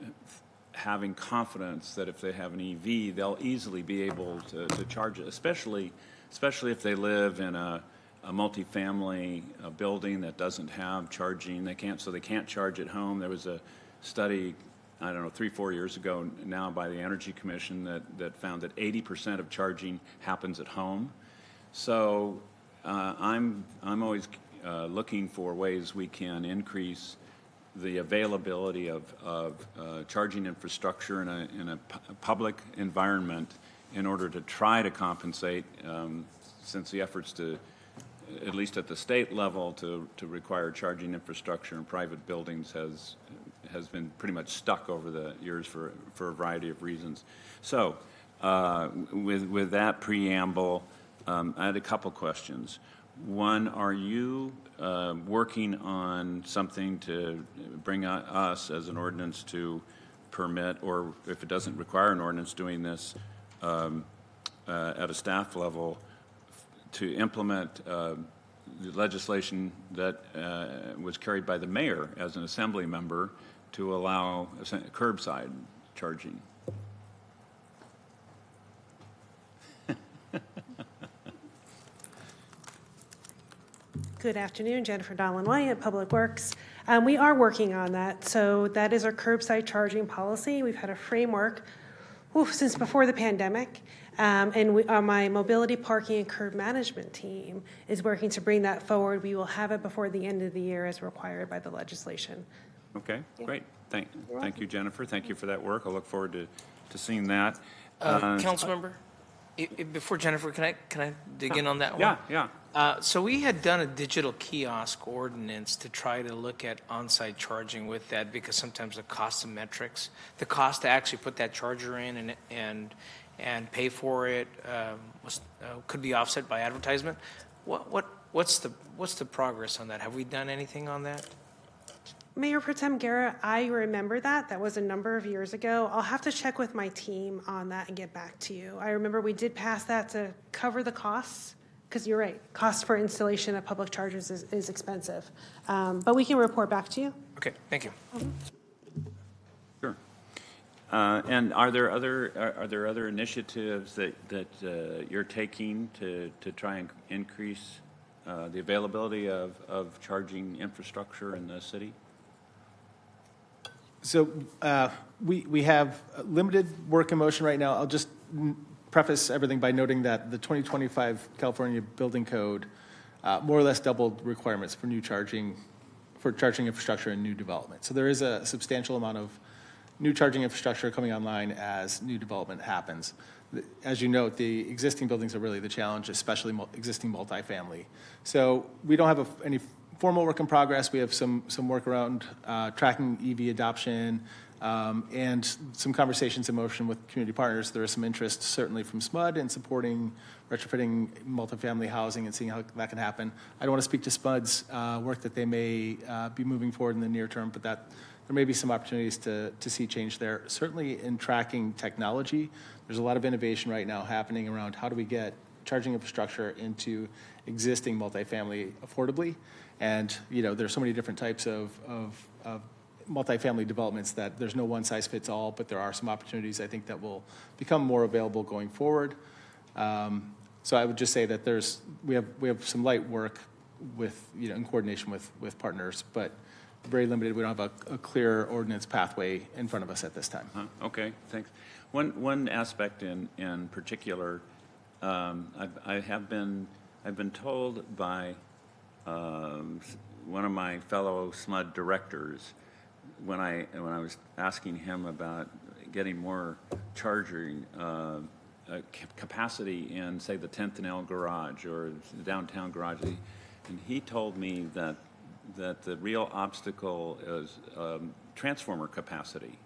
having confidence that if they have an EV, they'll easily be able to charge it, especially if they live in a multifamily building that doesn't have charging. They can't charge at home. There was a study, I don't know, 3-4 years ago now by the Energy Commission that found that 80% of charging happens at home. So I'm always looking for ways we can increase the availability of charging infrastructure in a public environment in order to try to compensate, since the efforts to, at least at the state level, to require charging infrastructure in private buildings has been pretty much stuck over the years for a variety of reasons. So with that preamble, I had a couple questions. One, are you working on something to bring us as an ordinance to permit, or if it doesn't require an ordinance, doing this at a staff level to implement the legislation that was carried by the mayor as an assembly member to allow curbside charging? Good afternoon, Jennifer Donlin Wyatt, Public Works. We are working on that. So that is our curbside charging policy. We've had a framework since before the pandemic. And my mobility, parking, and curb management team is working to bring that forward. We will have it before the end of the year as required by the legislation. Okay, great. Thank you, Jennifer. Thank you for that work. I look forward to seeing that. Councilmember, before Jennifer, can I dig in on that one? Yeah. So we had done a digital kiosk ordinance to try to look at on-site charging with that, because sometimes the cost of metrics, the cost to actually put that charger in and pay for it could be offset by advertisement. What's the progress on that? Have we done anything on that? Mayor Pro Tem Guerra, I remember that. That was a number of years ago. I'll have to check with my team on that and get back to you. I remember we did pass that to cover the costs, because you're right, cost for installation of public chargers is expensive. But we can report back to you. Okay, thank you. Sure. And are there other initiatives that you're taking to try and increase the availability of charging infrastructure in the city? So we have limited work in motion right now. I'll just preface everything by noting that the 2025 California Building Code more or less doubled requirements for charging infrastructure and new development. So there is a substantial amount of new charging infrastructure coming online as new development happens. As you note, the existing buildings are really the challenge, especially existing multifamily. So we don't have any formal work in progress. We have some work around tracking EV adoption and some conversations in motion with community partners. There is some interest certainly from SMUD in supporting retrofitting multifamily housing and seeing how that can happen. I don't want to speak to SMUD's work that they may be moving forward in the near term, but that there may be some opportunities to see change there. Certainly in tracking technology, there's a lot of innovation right now happening around how do we get charging infrastructure into existing multifamily affordably. And, there's so many different types of multifamily developments that there's no one size fits all, but there are some opportunities I think that will become more available going forward. So I would just say that we have some light work with, in coordination with partners, but very limited. We don't have a clear ordinance pathway in front of us at this time. Okay, thanks. One aspect in particular, I've been told by one of my fellow SMUD directors when I was asking him about getting more charging capacity in, say, the 10th and L garage or the downtown garage, and he told me that the real obstacle is transformer capacity,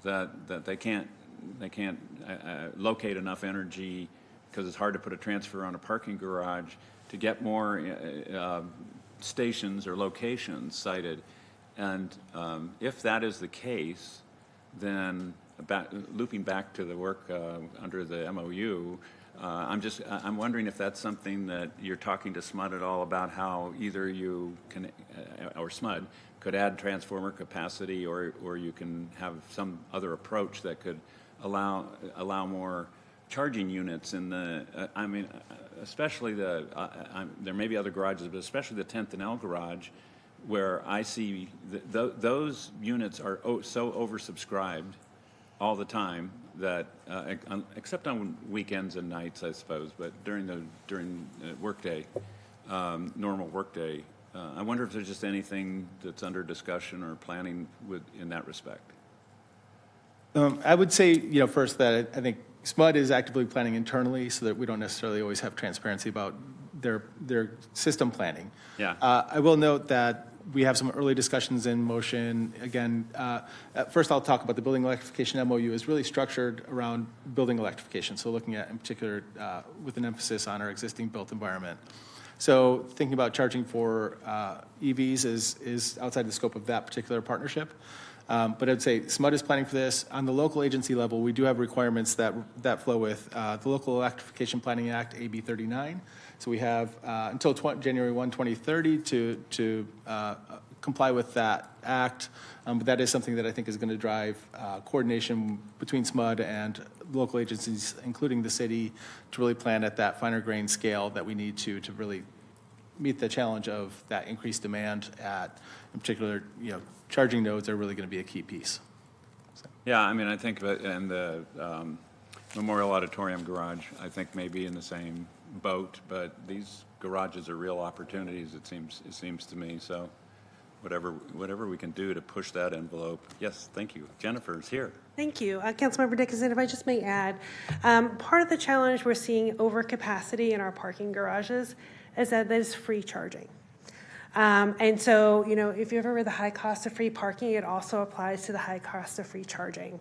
that they can't locate enough energy because it's hard to put a transfer on a parking garage to get more stations or locations sited. And if that is the case, then looping back to the work under the MOU, I'm wondering if that's something that you're talking to SMUD at all about, how either you can, or SMUD, could add transformer capacity, or you can have some other approach that could allow more charging units in the, especially there may be other garages, but especially the 10th and L garage, where I see those units are so oversubscribed all the time that, except on weekends and nights, I suppose, but during workday, normal workday, I wonder if there's just anything that's under discussion or planning in that respect. I would say, first that I think SMUD is actively planning internally so that we don't necessarily always have transparency about their system planning. Yeah. I will note that we have some early discussions in motion. Again, first I'll talk about the building electrification MOU is really structured around building electrification. So looking at, in particular, with an emphasis on our existing built environment. So thinking about charging for EVs is outside the scope of that particular partnership. But I'd say SMUD is planning for this. On the local agency level, we do have requirements that flow with the Local Electrification Planning Act, AB 39. So we have until January 1, 2030 to comply with that act. But that is something that I think is going to drive coordination between SMUD and local agencies, including the city, to really plan at that finer grain scale that we need to really meet the challenge of that increased demand at, in particular, charging nodes are really going to be a key piece. So. Yeah, I think that, and the Memorial Auditorium garage, I think may be in the same boat, but these garages are real opportunities, it seems to me. So whatever we can do to push that envelope. Yes, thank you. Jennifer's here. Thank you. Councilmember Dickinson, if I just may add, part of the challenge we're seeing overcapacity in our parking garages is that there's free charging. And so, if you ever read the high cost of free parking, it also applies to the high cost of free charging.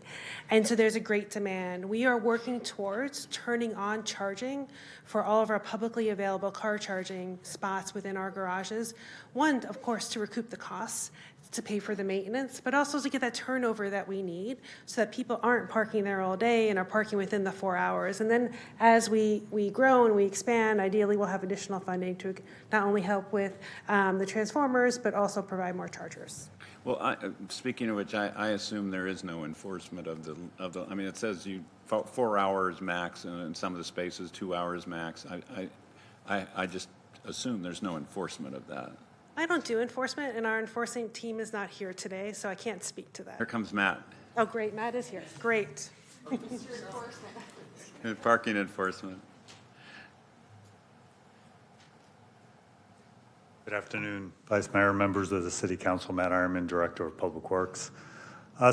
And so there's a great demand. We are working towards turning on charging for all of our publicly available car charging spots within our garages. One, of course, to recoup the costs. to pay for the maintenance, but also to get that turnover that we need so that people aren't parking there all day and are parking within the 4 hours. And then as we grow and we expand, ideally we'll have additional funding to not only help with the transformers, but also provide more chargers. Well, speaking of which, I assume there is no enforcement of the, I mean, it says 4 hours max, and in some of the spaces, 2 hours max. I just assume there's no enforcement of that. I don't do enforcement, and our enforcing team is not here today, so I can't speak to that. Here comes Matt. Oh, great, Matt is here. Great. Parking enforcement. Good afternoon, Vice Mayor, members of the City Council. Matt Ironman, Director of Public Works.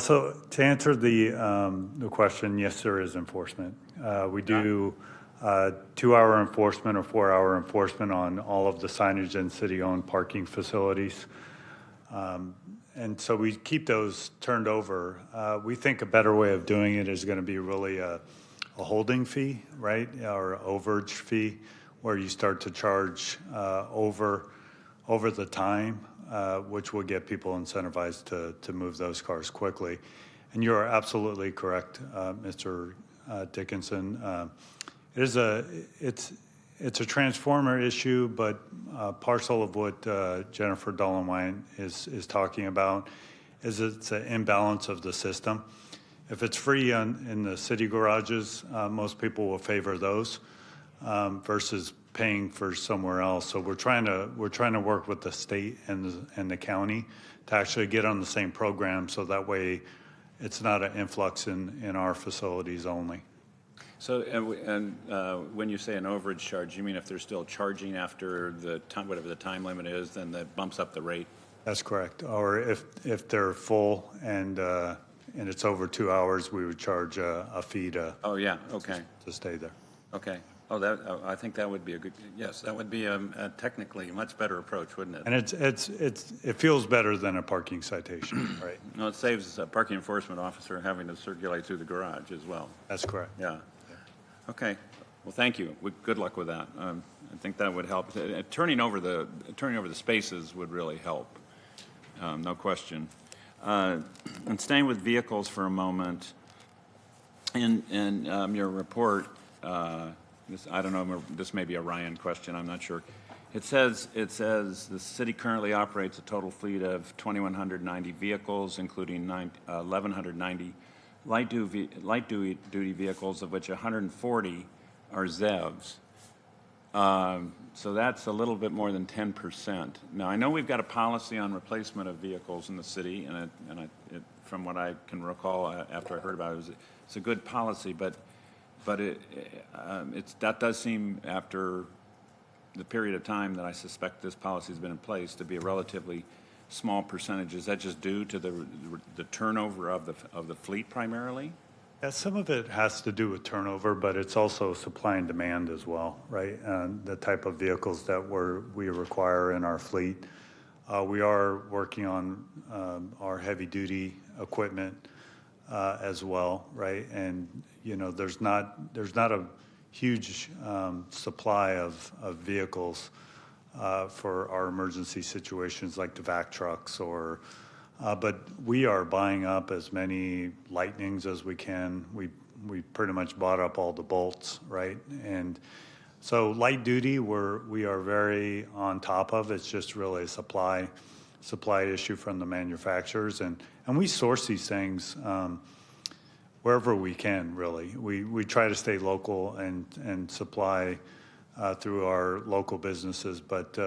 So to answer the question, yes, there is enforcement. We do 2-hour enforcement or 4-hour enforcement on all of the signage and city-owned parking facilities. And so we keep those turned over. We think a better way of doing it is going to be really a holding fee, right, or overage fee, where you start to charge over the time, which will get people incentivized to move those cars quickly. And you are absolutely correct, Mr. Dickinson. It's a transformer issue, but parcel of what Jennifer Dolan-Wine is talking about is it's an imbalance of the system. If it's free in the city garages, most people will favor those versus paying for somewhere else. So we're trying to work with the state and the county to actually get on the same program, so that way it's not an influx in our facilities only. So, when you say an overage charge, you mean if they're still charging after the time, whatever the time limit is, then that bumps up the rate? That's correct. Or if they're full and it's over 2 hours, we would charge a fee to. Oh yeah, okay. To stay there. Okay. Oh, I think that would be that would be technically a much better approach, wouldn't it? And it feels better than a parking citation, right? No, it saves a parking enforcement officer having to circulate through the garage as well. That's correct. Yeah. Okay. Well, thank you. Good luck with that. I think that would help. Turning over the spaces would really help. No question. And staying with vehicles for a moment, in your report, I don't know, this may be a Ryan question, I'm not sure. It says the city currently operates a total fleet of 2,190 vehicles, including 1,190 light-duty vehicles, of which 140 are ZEVs. So that's a little bit more than 10%. Now, I know we've got a policy on replacement of vehicles in the city, and from what I can recall after I heard about it, it's a good policy, but that does seem, after the period of time that I suspect this policy has been in place, to be a relatively small percentage. Is that just due to the turnover of the fleet primarily? Yeah, some of it has to do with turnover, but it's also supply and demand as well, right? The type of vehicles that we require in our fleet. We are working on our heavy-duty equipment as well, right? And there's not a huge supply of vehicles for our emergency situations like the vac trucks but we are buying up as many Lightnings as we can. We pretty much bought up all the Bolts, right? And so light duty we are very on top of. It's just really a supply issue from the manufacturers, and we source these things wherever we can, really. We try to stay local and supply through our local businesses, but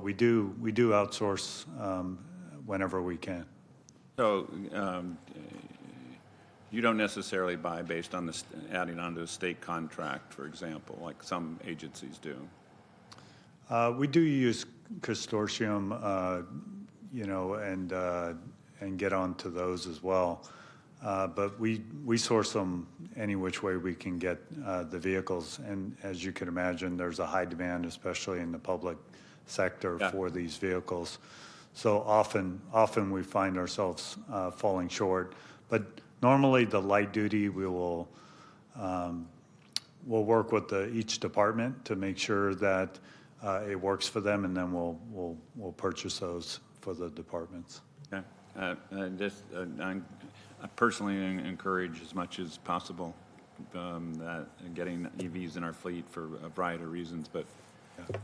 we do outsource whenever we can. So you don't necessarily buy based on adding onto a state contract, for example, like some agencies do? We do use consortium, and get onto those as well. But we source them any which way we can get the vehicles. And as you can imagine, there's a high demand, especially in the public sector, for these vehicles. So often we find ourselves falling short. But normally the light duty, we'll work with each department to make sure that it works for them, and then we'll purchase those for the departments. Okay. I personally encourage as much as possible that getting EVs in our fleet for a variety of reasons, but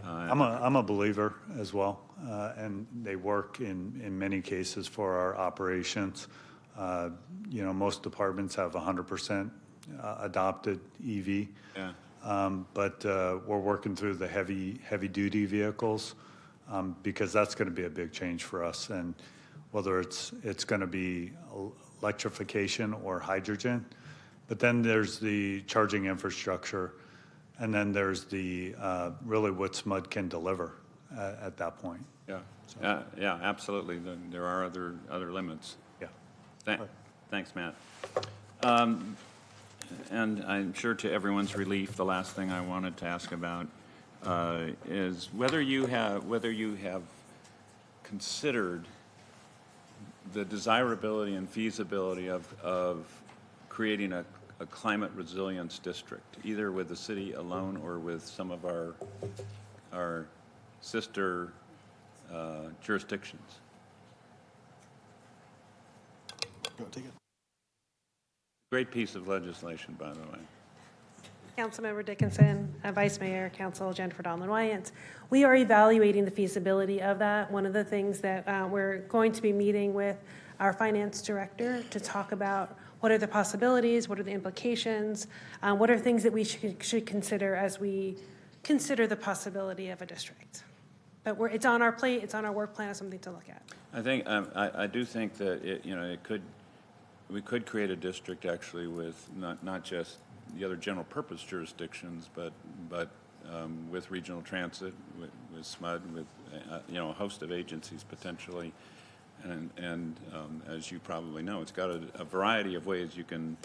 I'm a believer as well, and they work in many cases for our operations. Most departments have 100% adopted EV. yeah. But we're working through the heavy-duty vehicles because that's going to be a big change for us. And whether it's going to be electrification or hydrogen, but then there's the charging infrastructure, and then there's the really what SMUD can deliver at that point. Yeah, yeah, absolutely. There are other limits. Yeah. Thanks, Matt. And I'm sure to everyone's relief, the last thing I wanted to ask about is whether you have considered the desirability and feasibility of creating a climate resilience district, either with the city alone or with some of our sister jurisdictions. Great piece of legislation, by the way. Councilmember Dickinson, Vice Mayor, Council Jennifer Donlin-Wyant. We are evaluating the feasibility of that. One of the things that we're going to be meeting with our finance director to talk about what are the possibilities, what are the implications, what are things that we should consider as we consider the possibility of a district. But it's on our plate, it's on our work plan, it's something to look at. I think I do think that we could create a district actually with not just the other general purpose jurisdictions, but with regional transit, with SMUD, with a host of agencies potentially, and as you probably know, it's got a variety of ways you can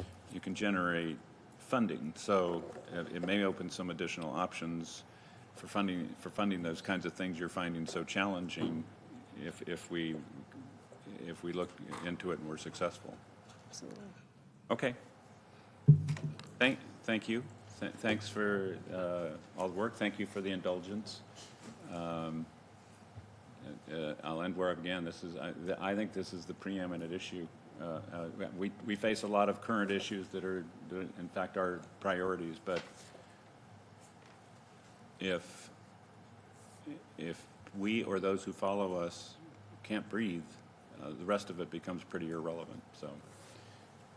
generate funding. So it may open some additional options for funding those kinds of things you're finding so challenging if we look into it and we're successful. Absolutely. Okay. Thank you. Thanks for all the work. Thank you for the indulgence. I'll end where I began. I think this is the preeminent issue. We face a lot of current issues that are, in fact, our priorities. But if we or those who follow us can't breathe, the rest of it becomes pretty irrelevant. So,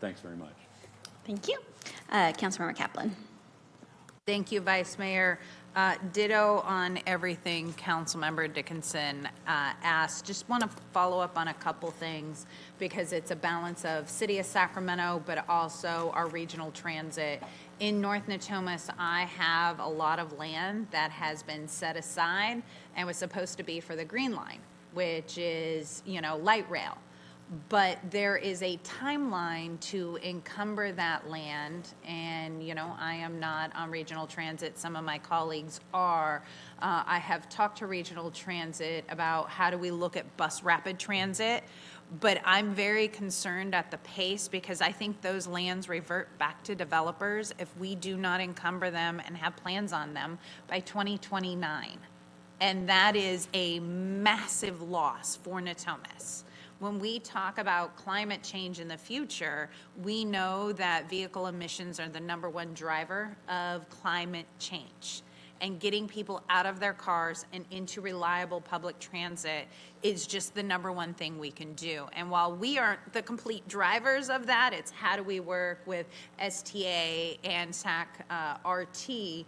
thanks very much. Thank you. Councilmember Kaplan. Thank you, Vice Mayor. Ditto on everything Councilmember Dickinson asked. Just want to follow up on a couple things because it's a balance of City of Sacramento, but also our regional transit. In North Natomas, I have a lot of land that has been set aside and was supposed to be for the Green Line, which is, light rail. But there is a timeline to encumber that land, and, I am not on regional transit. Some of my colleagues are. I have talked to regional transit about how do we look at bus rapid transit, but I'm very concerned at the pace because I think those lands revert back to developers if we do not encumber them and have plans on them by 2029. And that is a massive loss for Natomas. When we talk about climate change in the future, we know that vehicle emissions are the #1 driver of climate change. And getting people out of their cars and into reliable public transit is just the #1 thing we can do. And while we aren't the complete drivers of that, it's how do we work with STA and SAC RT.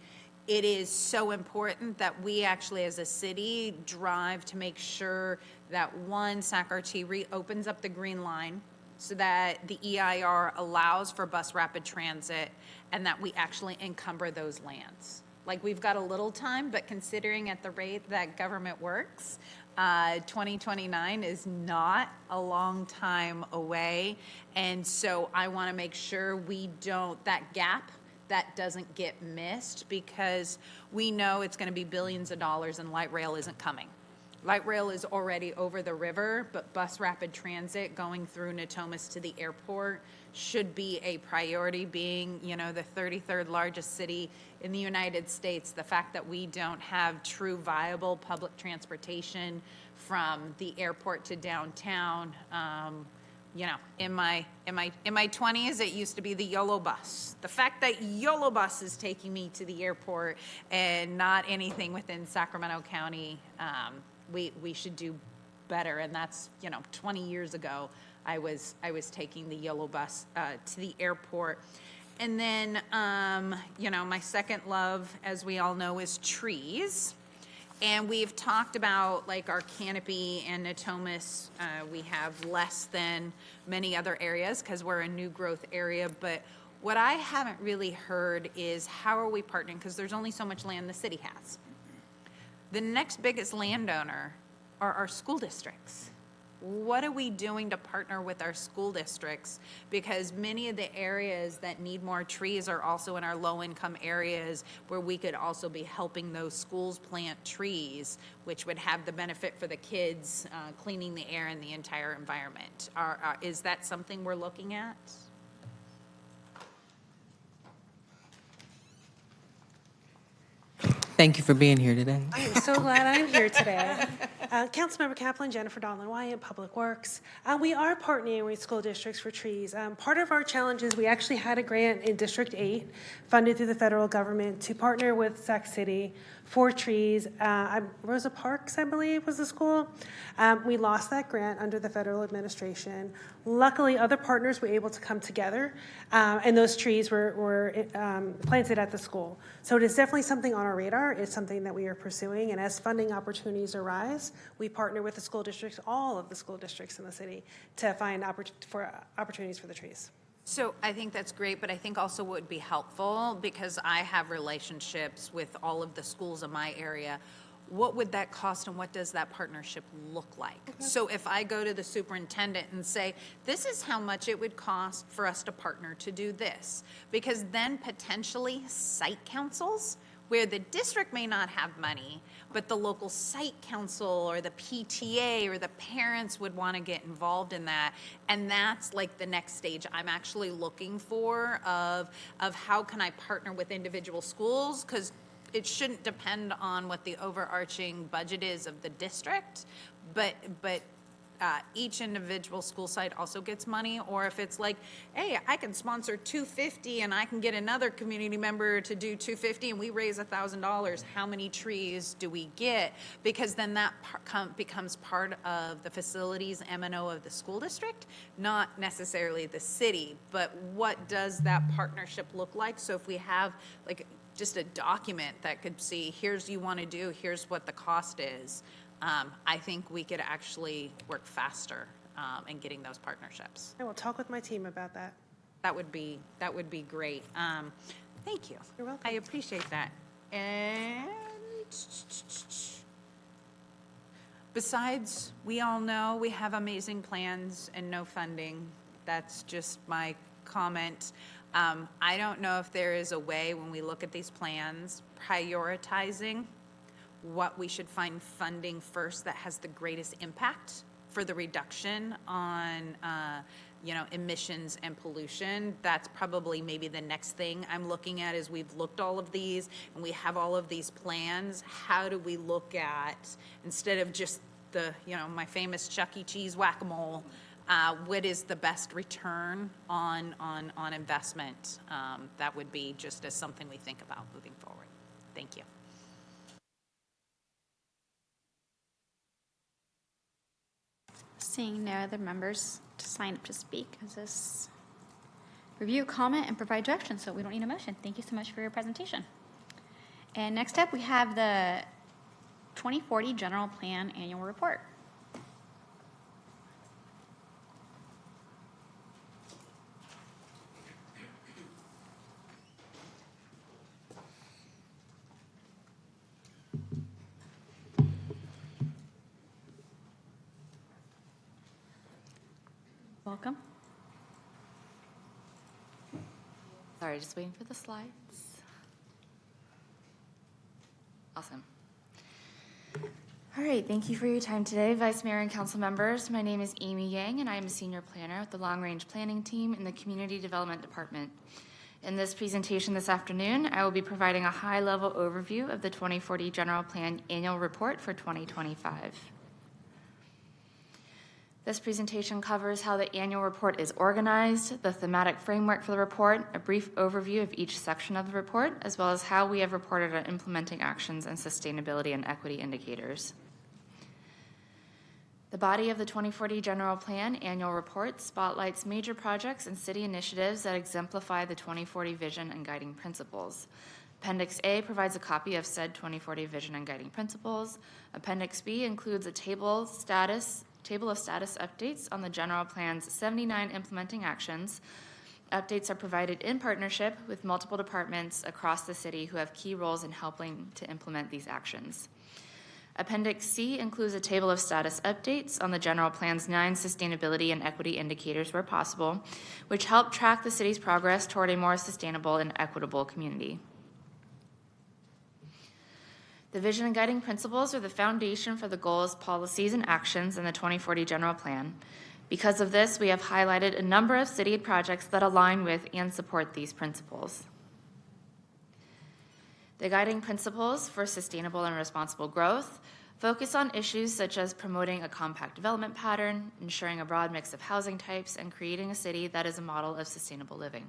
It is so important that we actually as a city drive to make sure that SAC-RT reopens up the Green Line so that the EIR allows for bus rapid transit and that we actually encumber those lands. Like we've got a little time, but considering at the rate that government works, 2029 is not a long time away. And so I want to make sure that gap that doesn't get missed because we know it's going to be billions of dollars and light rail isn't coming. Light rail is already over the river, but bus rapid transit going through Natomas to the airport should be a priority, being, the 33rd largest city in the United States, the fact that we don't have true viable public transportation from the airport to downtown. You know, in my 20s, it used to be the YOLO bus. The fact that YOLO bus is taking me to the airport and not anything within Sacramento County, we should do better. And that's, you know, 20 years ago, I was taking the YOLO bus to the airport. And then, you know, my second love, as we all know, is trees. And we've talked about like our canopy and Natomas, we have less than many other areas because we're a new growth area. But what I haven't really heard is how are we partnering? Because there's only so much land the city has. The next biggest landowner are our school districts. What are we doing to partner with our school districts? Because many of the areas that need more trees are also in our low-income areas where we could also be helping those schools plant trees, which would have the benefit for the kids, cleaning the air and the entire environment. Is that something we're looking at? Thank you for being here today. I am so glad I'm here today. Councilmember Kaplan, Jennifer Donlin Wyatt, Public Works. We are partnering with school districts for trees. Part of our challenge is we actually had a grant in District 8 funded through the federal government to partner with Sac City for trees. Rosa Parks, I believe, was the school. We lost that grant under the federal administration. Luckily, other partners were able to come together, and those trees were planted at the school. So it is definitely something on our radar. It's something that we are pursuing, and as funding opportunities arise, we partner with the school districts, all of the school districts in the city, to find opportunities for the trees. So I think that's great, but I think also what would be helpful, because I have relationships with all of the schools in my area, what would that cost and what does that partnership look like? So if I go to the superintendent and say, this is how much it would cost for us to partner to do this, because then potentially site councils, where the district may not have money, but the local site council or the PTA or the parents would want to get involved in that. And that's like the next stage I'm actually looking for of how can I partner with individual schools, because it shouldn't depend on what the overarching budget is of the district, but each individual school site also gets money. Or if it's like, hey, I can sponsor 250 and I can get another community member to do 250 and we raise $1,000, how many trees do we get? Because then that becomes part of the facilities M&O of the school district, not necessarily the city. But what does that partnership look like? So if we have like just a document that could see, here's you want to do, here's what the cost is, I think we could actually work faster in getting those partnerships. I will talk with my team about that. That would be great. Thank you. You're welcome. I appreciate that. And besides, we all know we have amazing plans and no funding. That's just my comment. I don't know if there is a way when we look at these plans, prioritizing what we should find funding first that has the greatest impact for the reduction on emissions and pollution. That's probably maybe the next thing I'm looking at. Is we've looked all of these and we have all of these plans. How do we look at, instead of just the, my famous Chuck E. Cheese whack-a-mole, what is the best return on investment? That would be just as something we think about moving forward. Thank you. Seeing no other members to sign up to speak, is this review, comment, and provide direction, so we don't need a motion. Thank you so much for your presentation. And next up, we have the 2040 General Plan Annual Report. Welcome. Sorry, just waiting for the slides. Awesome. All right, thank you for your time today, Vice Mayor and Council members. My name is Amy Yang, and I am a Senior Planner with the Long Range Planning Team in the Community Development Department. In this presentation this afternoon, I will be providing a high-level overview of the 2040 General Plan Annual Report for 2025. This presentation covers how the annual report is organized, the thematic framework for the report, a brief overview of each section of the report, as well as how we have reported on implementing actions and sustainability and equity indicators. The body of the 2040 General Plan Annual Report spotlights major projects and city initiatives that exemplify the 2040 vision and guiding principles. Appendix A provides a copy of said 2040 vision and guiding principles. Appendix B includes a table of status updates on the general plan's 79 implementing actions. Updates are provided in partnership with multiple departments across the city who have key roles in helping to implement these actions. Appendix C includes a table of status updates on the general plan's 9 sustainability and equity indicators where possible, which help track the city's progress toward a more sustainable and equitable community. The vision and guiding principles are the foundation for the goals, policies, and actions in the 2040 General Plan. Because of this, we have highlighted a number of city projects that align with and support these principles. The guiding principles for sustainable and responsible growth focus on issues such as promoting a compact development pattern, ensuring a broad mix of housing types, and creating a city that is a model of sustainable living.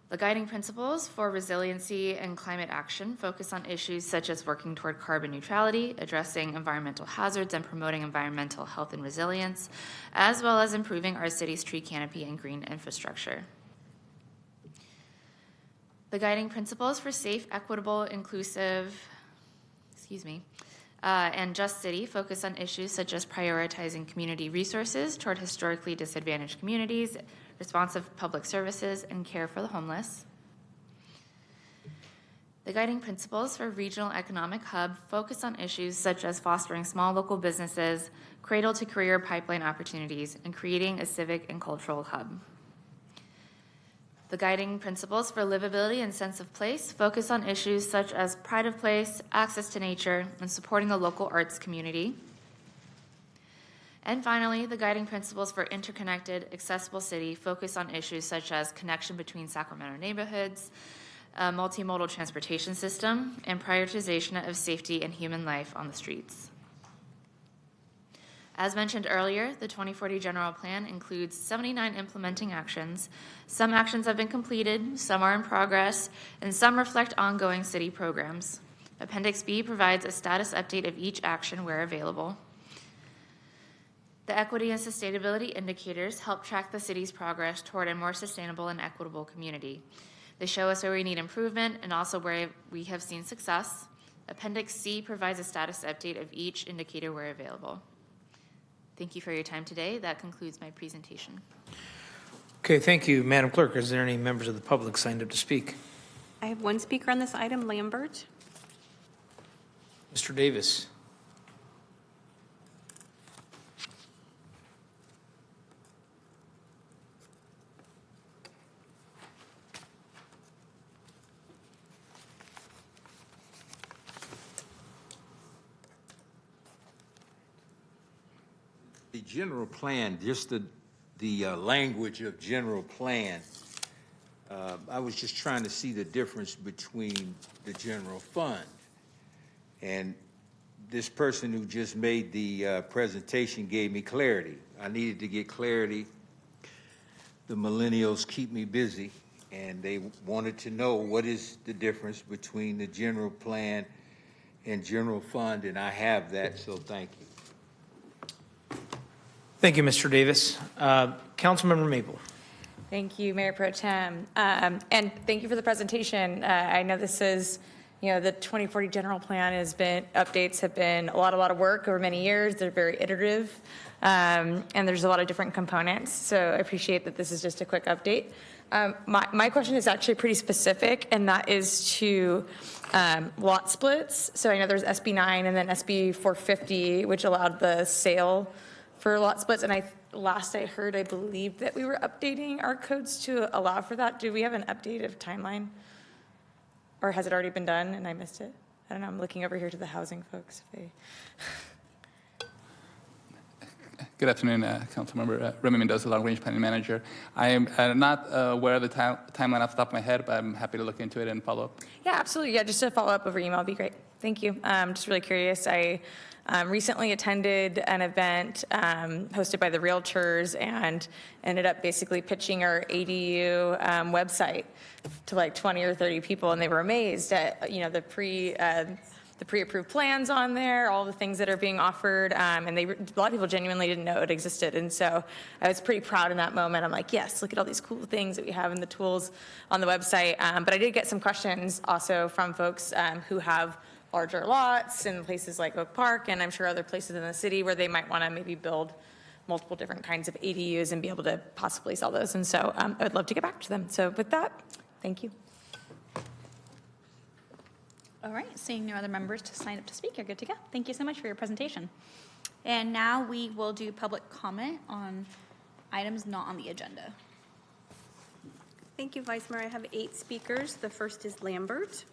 The guiding principles for resiliency and climate action focus on issues such as working toward carbon neutrality, addressing environmental hazards, and promoting environmental health and resilience, as well as improving our city's tree canopy and green infrastructure. The guiding principles for safe, equitable, inclusive, and just city focus on issues such as prioritizing community resources toward historically disadvantaged communities, responsive public services, and care for the homeless. The guiding principles for regional economic hub focus on issues such as fostering small local businesses, cradle-to-career pipeline opportunities, and creating a civic and cultural hub. The guiding principles for livability and sense of place focus on issues such as pride of place, access to nature, and supporting the local arts community. And finally, the guiding principles for interconnected, accessible city focus on issues such as connection between Sacramento neighborhoods, a multimodal transportation system, and prioritization of safety and human life on the streets. As mentioned earlier, the 2040 General Plan includes 79 implementing actions. Some actions have been completed, some are in progress, and some reflect ongoing city programs. Appendix B provides a status update of each action where available. The equity and sustainability indicators help track the city's progress toward a more sustainable and equitable community. They show us where we need improvement and also where we have seen success. Appendix C provides a status update of each indicator where available. Thank you for your time today. That concludes my presentation. Okay, thank you, Madam Clerk. Is there any members of the public signed up to speak? I have one speaker on this item, Lambert. Mr. Davis. The general plan, just the language of general plan, I was just trying to see the difference between the general fund. And this person who just made the presentation gave me clarity. I needed to get clarity. The millennials keep me busy, and they wanted to know what is the difference between the general plan and general fund, and I have that, so thank you. Thank you, Mr. Davis. Councilmember Maple. Thank you, Mayor Pro Tem. And thank you for the presentation. I know this is, the 2040 General Plan updates have been a lot of work over many years. They're very iterative, and there's a lot of different components. So I appreciate that this is just a quick update. My question is actually pretty specific, and that is to lot splits. So I know there's SB 9 and then SB 450, which allowed the sale for lot splits, and last I heard, I believe that we were updating our codes to allow for that. Do we have an updated timeline? Or has it already been done and I missed it? I don't know, I'm looking over here to the housing folks. Good afternoon, Councilmember Remy Mendoza, Long Range Planning Manager. I am not aware of the timeline off the top of my head, but I'm happy to look into it and follow up. Yeah, absolutely. Yeah, just to follow up over email would be great. Thank you. Just really curious. I recently attended an event hosted by the Realtors and ended up basically pitching our ADU website to like 20 or 30 people, and they were amazed at the pre-approved plans on there, all the things that are being offered, and a lot of people genuinely didn't know it existed. And so I was pretty proud in that moment. I'm like, yes, look at all these cool things that we have in the tools on the website. But I did get some questions also from folks who have larger lots in places like Oak Park, and I'm sure other places in the city where they might want to maybe build multiple different kinds of ADUs and be able to possibly sell those. And so I would love to get back to them. So with that, thank you. All right, seeing no other members to sign up to speak, you're good to go. Thank you so much for your presentation. And now we will do public comment on items not on the agenda. Thank you, Vice Mayor. I have 8 speakers. The first is Lambert.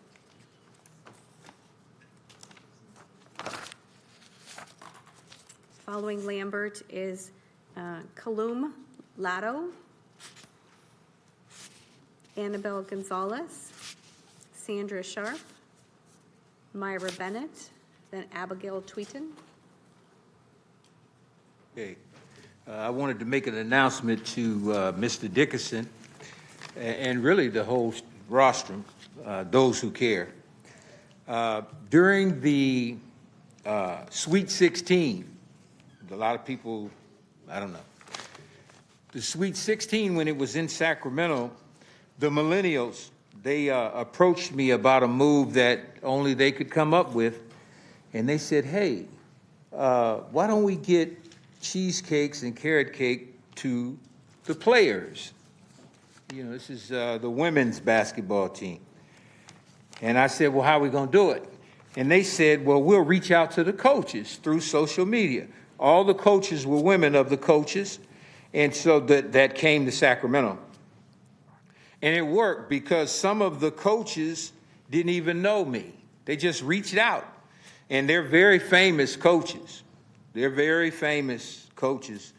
Following Lambert is Kalum Lato, Annabelle Gonzalez, Sandra Sharp, Myra Bennett, then Abigail Tweeton. Okay. I wanted to make an announcement to Mr. Dickerson and really the whole rostrum, those who care. During the Sweet 16, a lot of people, I don't know. The Sweet 16, when it was in Sacramento, the millennials, they approached me about a move that only they could come up with. And they said, hey, why don't we get cheesecakes and carrot cake to the players? You know, this is the women's basketball team. And I said, well, how are we going to do it? And they said, well, we'll reach out to the coaches through social media. All the coaches were women of the coaches. And so that came to Sacramento. And it worked because some of the coaches didn't even know me. They just reached out. And they're very famous coaches. They're very famous coaches.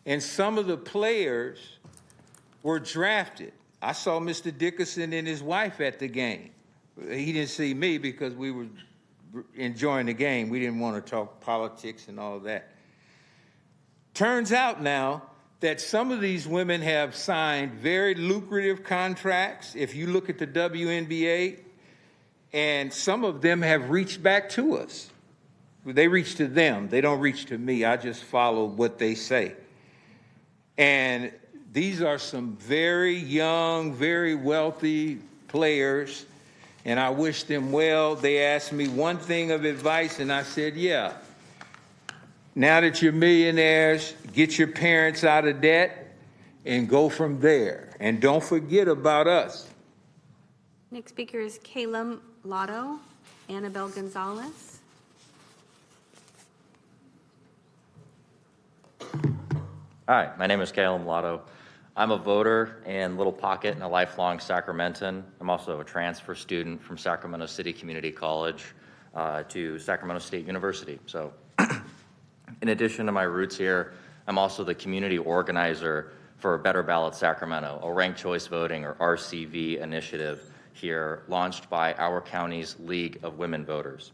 And some of the players were drafted. I saw Mr. Dickerson and his wife at the game. He didn't see me because we were enjoying the game. We didn't want to talk politics and all that. Turns out now that some of these women have signed very lucrative contracts. If you look at the WNBA, and some of them have reached back to us. They reach to them. They don't reach to me. I just follow what they say. And these are some very young, very wealthy players, and I wish them well. They asked me one thing of advice, and I said, yeah. Now that you're millionaires, get your parents out of debt and go from there. And don't forget about us. Next speaker is Calum Lotto, Annabelle Gonzalez. Hi, my name is Calum Lotto. I'm a voter in Little Pocket and a lifelong Sacramentan. I'm also a transfer student from Sacramento City Community College to Sacramento State University. So in addition to my roots here, I'm also the community organizer for Better Ballot Sacramento, a ranked choice voting or RCV initiative here launched by our county's League of Women Voters.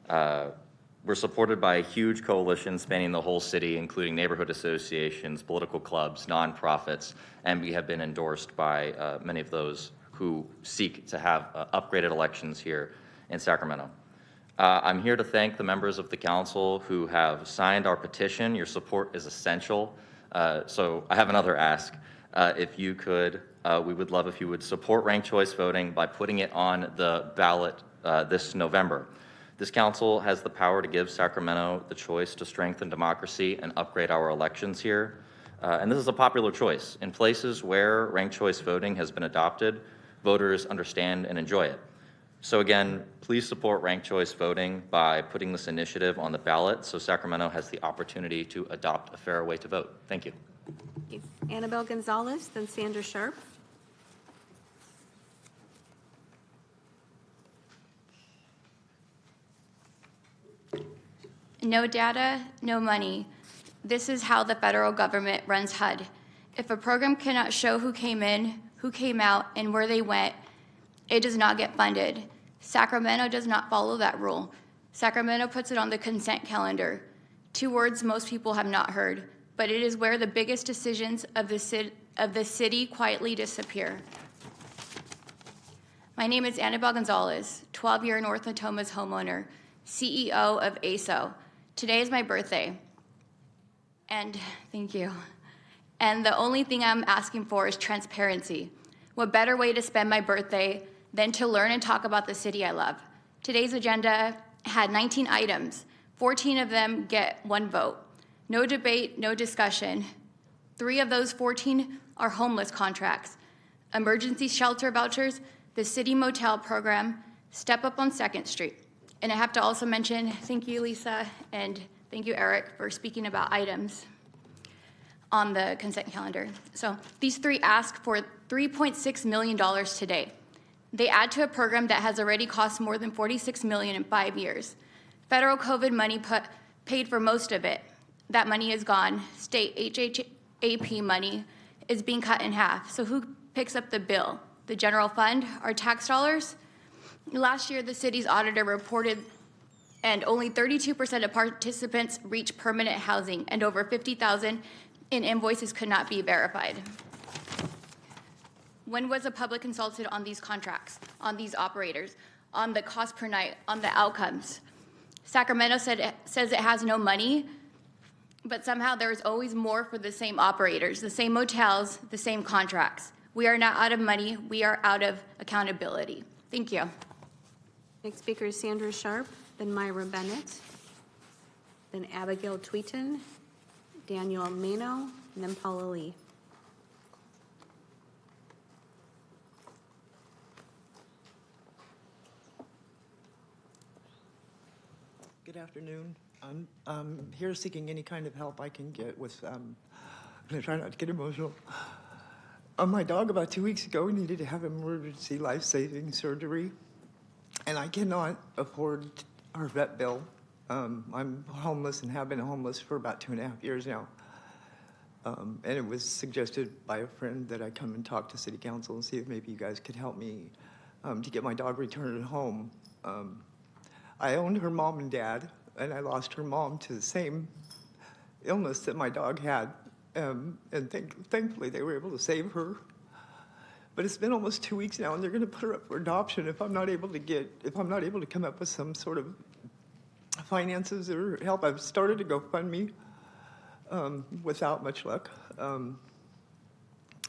We're supported by a huge coalition spanning the whole city, including neighborhood associations, political clubs, nonprofits, and we have been endorsed by many of those who seek to have upgraded elections here in Sacramento. I'm here to thank the members of the council who have signed our petition. Your support is essential. So I have another ask. If you could, we would love if you would support ranked choice voting by putting it on the ballot this November. This council has the power to give Sacramento the choice to strengthen democracy and upgrade our elections here. And this is a popular choice. In places where ranked choice voting has been adopted, voters understand and enjoy it. So again, please support ranked choice voting by putting this initiative on the ballot so Sacramento has the opportunity to adopt a fair way to vote. Thank you. Thank you. Annabelle Gonzalez, then Sandra Sharp. No data, no money. This is how the federal government runs HUD. If a program cannot show who came in, who came out, and where they went, it does not get funded. Sacramento does not follow that rule. Sacramento puts it on the consent calendar. 2 words most people have not heard, but it is where the biggest decisions of the city quietly disappear. My name is Annabelle Gonzalez, 12-year North Natomas homeowner, CEO of ASO. Today is my birthday, and thank you. And the only thing I'm asking for is transparency. What better way to spend my birthday than to learn and talk about the city I love? Today's agenda had 19 items. 14 of them get 1 vote. No debate, no discussion. 3 of those 14 are homeless contracts. Emergency shelter vouchers, the city motel program, Step Up on 2nd Street. And I have to also mention, thank you, Lisa, and thank you, Eric, for speaking about items on the consent calendar. So these 3 ask for $3.6 million today. They add to a program that has already cost more than $46 million in 5 years. Federal COVID money paid for most of it. That money is gone. State HHAP money is being cut in half. So who picks up the bill? The general fund, our tax dollars? Last year, the city's auditor reported and only 32% of participants reached permanent housing, and over 50,000 in invoices could not be verified. When was the public consulted on these contracts, on these operators, on the cost per night, on the outcomes? Sacramento says it has no money, but somehow there is always more for the same operators, the same motels, the same contracts. We are not out of money, we are out of accountability. Thank you. Next speaker is Sandra Sharp, then Myra Bennett, then Abigail Tweeton, Daniel Mano, and then Paula Lee. Good afternoon. I'm here seeking any kind of help I can get with, I'm going to try not to get emotional. My dog about 2 weeks ago needed to have emergency life-saving surgery, and I cannot afford our vet bill. I'm homeless and have been homeless for about 2.5 years now. And it was suggested by a friend that I come and talk to City Council and see if maybe you guys could help me to get my dog returned home. I owned her mom and dad, and I lost her mom to the same illness that my dog had. And thankfully, they were able to save her. But it's been almost 2 weeks now, and they're going to put her up for adoption if I'm not able to come up with some sort of finances or help. I've started a GoFundMe without much luck,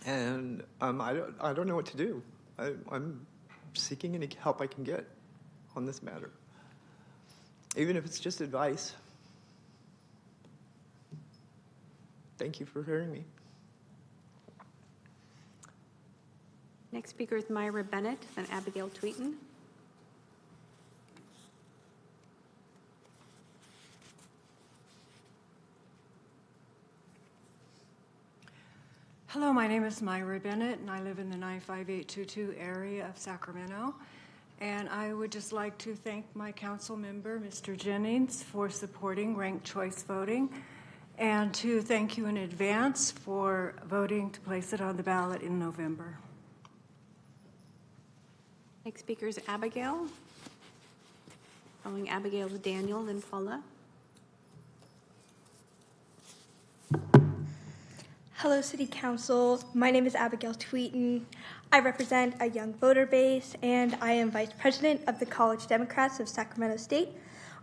and I don't know what to do. I'm seeking any help I can get on this matter, even if it's just advice. Thank you for hearing me. Next speaker is Myra Bennett, then Abigail Tweeton. Hello, my name is Myra Bennett, and I live in the 95822 area of Sacramento. And I would just like to thank my council member, Mr. Jennings, for supporting ranked choice voting, and to thank you in advance for voting to place it on the ballot in November. Next speaker is Abigail. Following Abigail is Daniel, then Paula. Hello, City Council. My name is Abigail Tweeton. I represent a young voter base, and I am Vice President of the College Democrats of Sacramento State.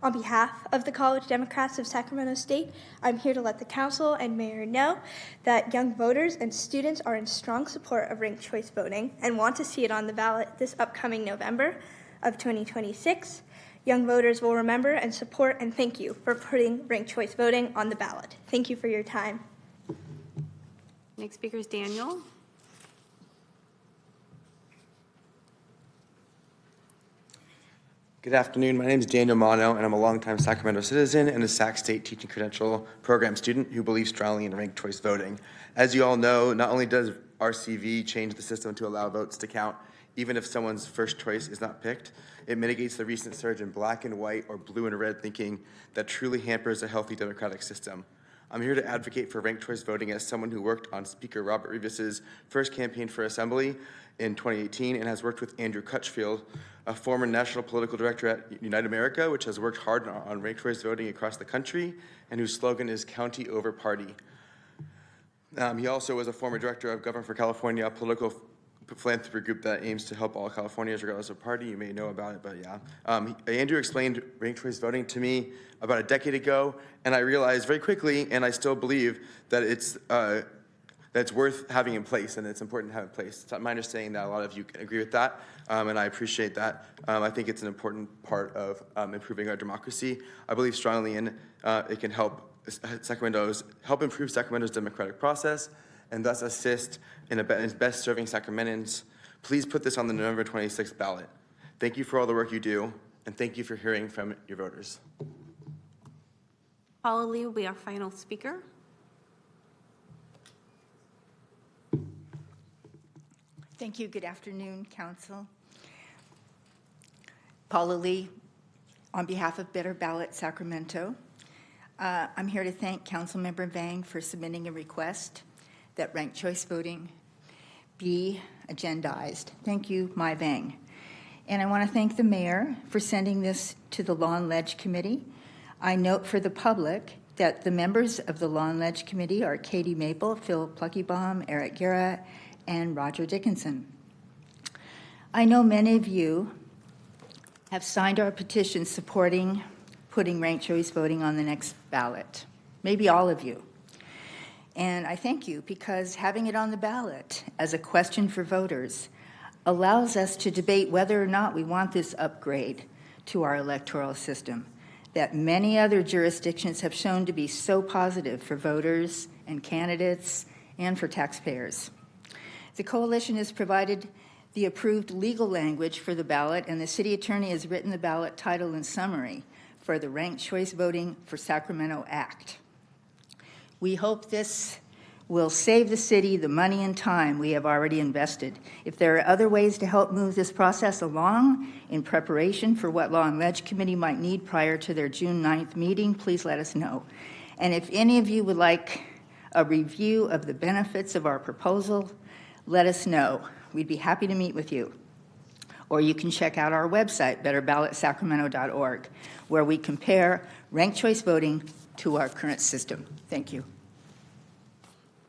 On behalf of the College Democrats of Sacramento State, I'm here to let the Council and Mayor know that young voters and students are in strong support of ranked choice voting and want to see it on the ballot this upcoming November of 2026. Young voters will remember and support and thank you for putting ranked choice voting on the ballot. Thank you for your time. Next speaker is Daniel. Good afternoon. My name is Daniel Mano, and I'm a longtime Sacramento citizen and a Sac State Teaching Credential Program student who believes strongly in ranked choice voting. As you all know, not only does RCV change the system to allow votes to count even if someone's first choice is not picked, it mitigates the recent surge in black and white or blue and red thinking that truly hampers a healthy democratic system. I'm here to advocate for ranked choice voting as someone who worked on Speaker Robert Revis's first campaign for Assembly in 2018 and has worked with Andrew Cutchfield, a former national political director at United America, which has worked hard on ranked choice voting across the country and whose slogan is county over party. He also was a former director of Govern for California, a political philanthropy group that aims to help all Californians regardless of party. You may know about it, but yeah. Andrew explained ranked choice voting to me about a decade ago, and I realized very quickly, and I still believe, that it's worth having in place, and it's important to have in place. It's my understanding that a lot of you agree with that, and I appreciate that. I think it's an important part of improving our democracy. I believe strongly in it can help improve Sacramento's democratic process, and thus assist in best serving Sacramentans. Please put this on the November 26th ballot. Thank you for all the work you do, and thank you for hearing from your voters. Paula Lee will be our final speaker. Thank you. Good afternoon, Council. Paula Lee, on behalf of Better Ballot Sacramento. I'm here to thank Councilmember Vang for submitting a request that ranked choice voting be agendized. Thank you, my Vang. And I want to thank the mayor for sending this to the Law and Ledge Committee. I note for the public that the members of the Law and Ledge Committee are Katie Maple, Phil Pluckybaum, Eric Guerra, and Roger Dickinson. I know many of you have signed our petition supporting putting ranked choice voting on the next ballot, maybe all of you. And I thank you because having it on the ballot as a question for voters allows us to debate whether or not we want this upgrade to our electoral system that many other jurisdictions have shown to be so positive for voters and candidates and for taxpayers. The coalition has provided the approved legal language for the ballot, and the city attorney has written the ballot title and summary for the Ranked Choice Voting for Sacramento Act. We hope this will save the city the money and time we have already invested. If there are other ways to help move this process along in preparation for what Law and Ledge Committee might need prior to their June 9th meeting, please let us know. And if any of you would like a review of the benefits of our proposal, let us know. We'd be happy to meet with you. Or you can check out our website, betterballotsacramento.org, where we compare ranked choice voting to our current system. Thank you.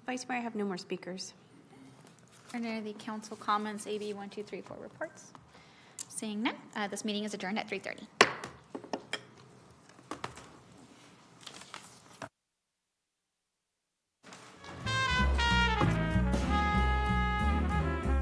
Vice Mayor, I have no more speakers. Are there the council comments, AB 1234 reports? Seeing none, this meeting is adjourned at 3:30.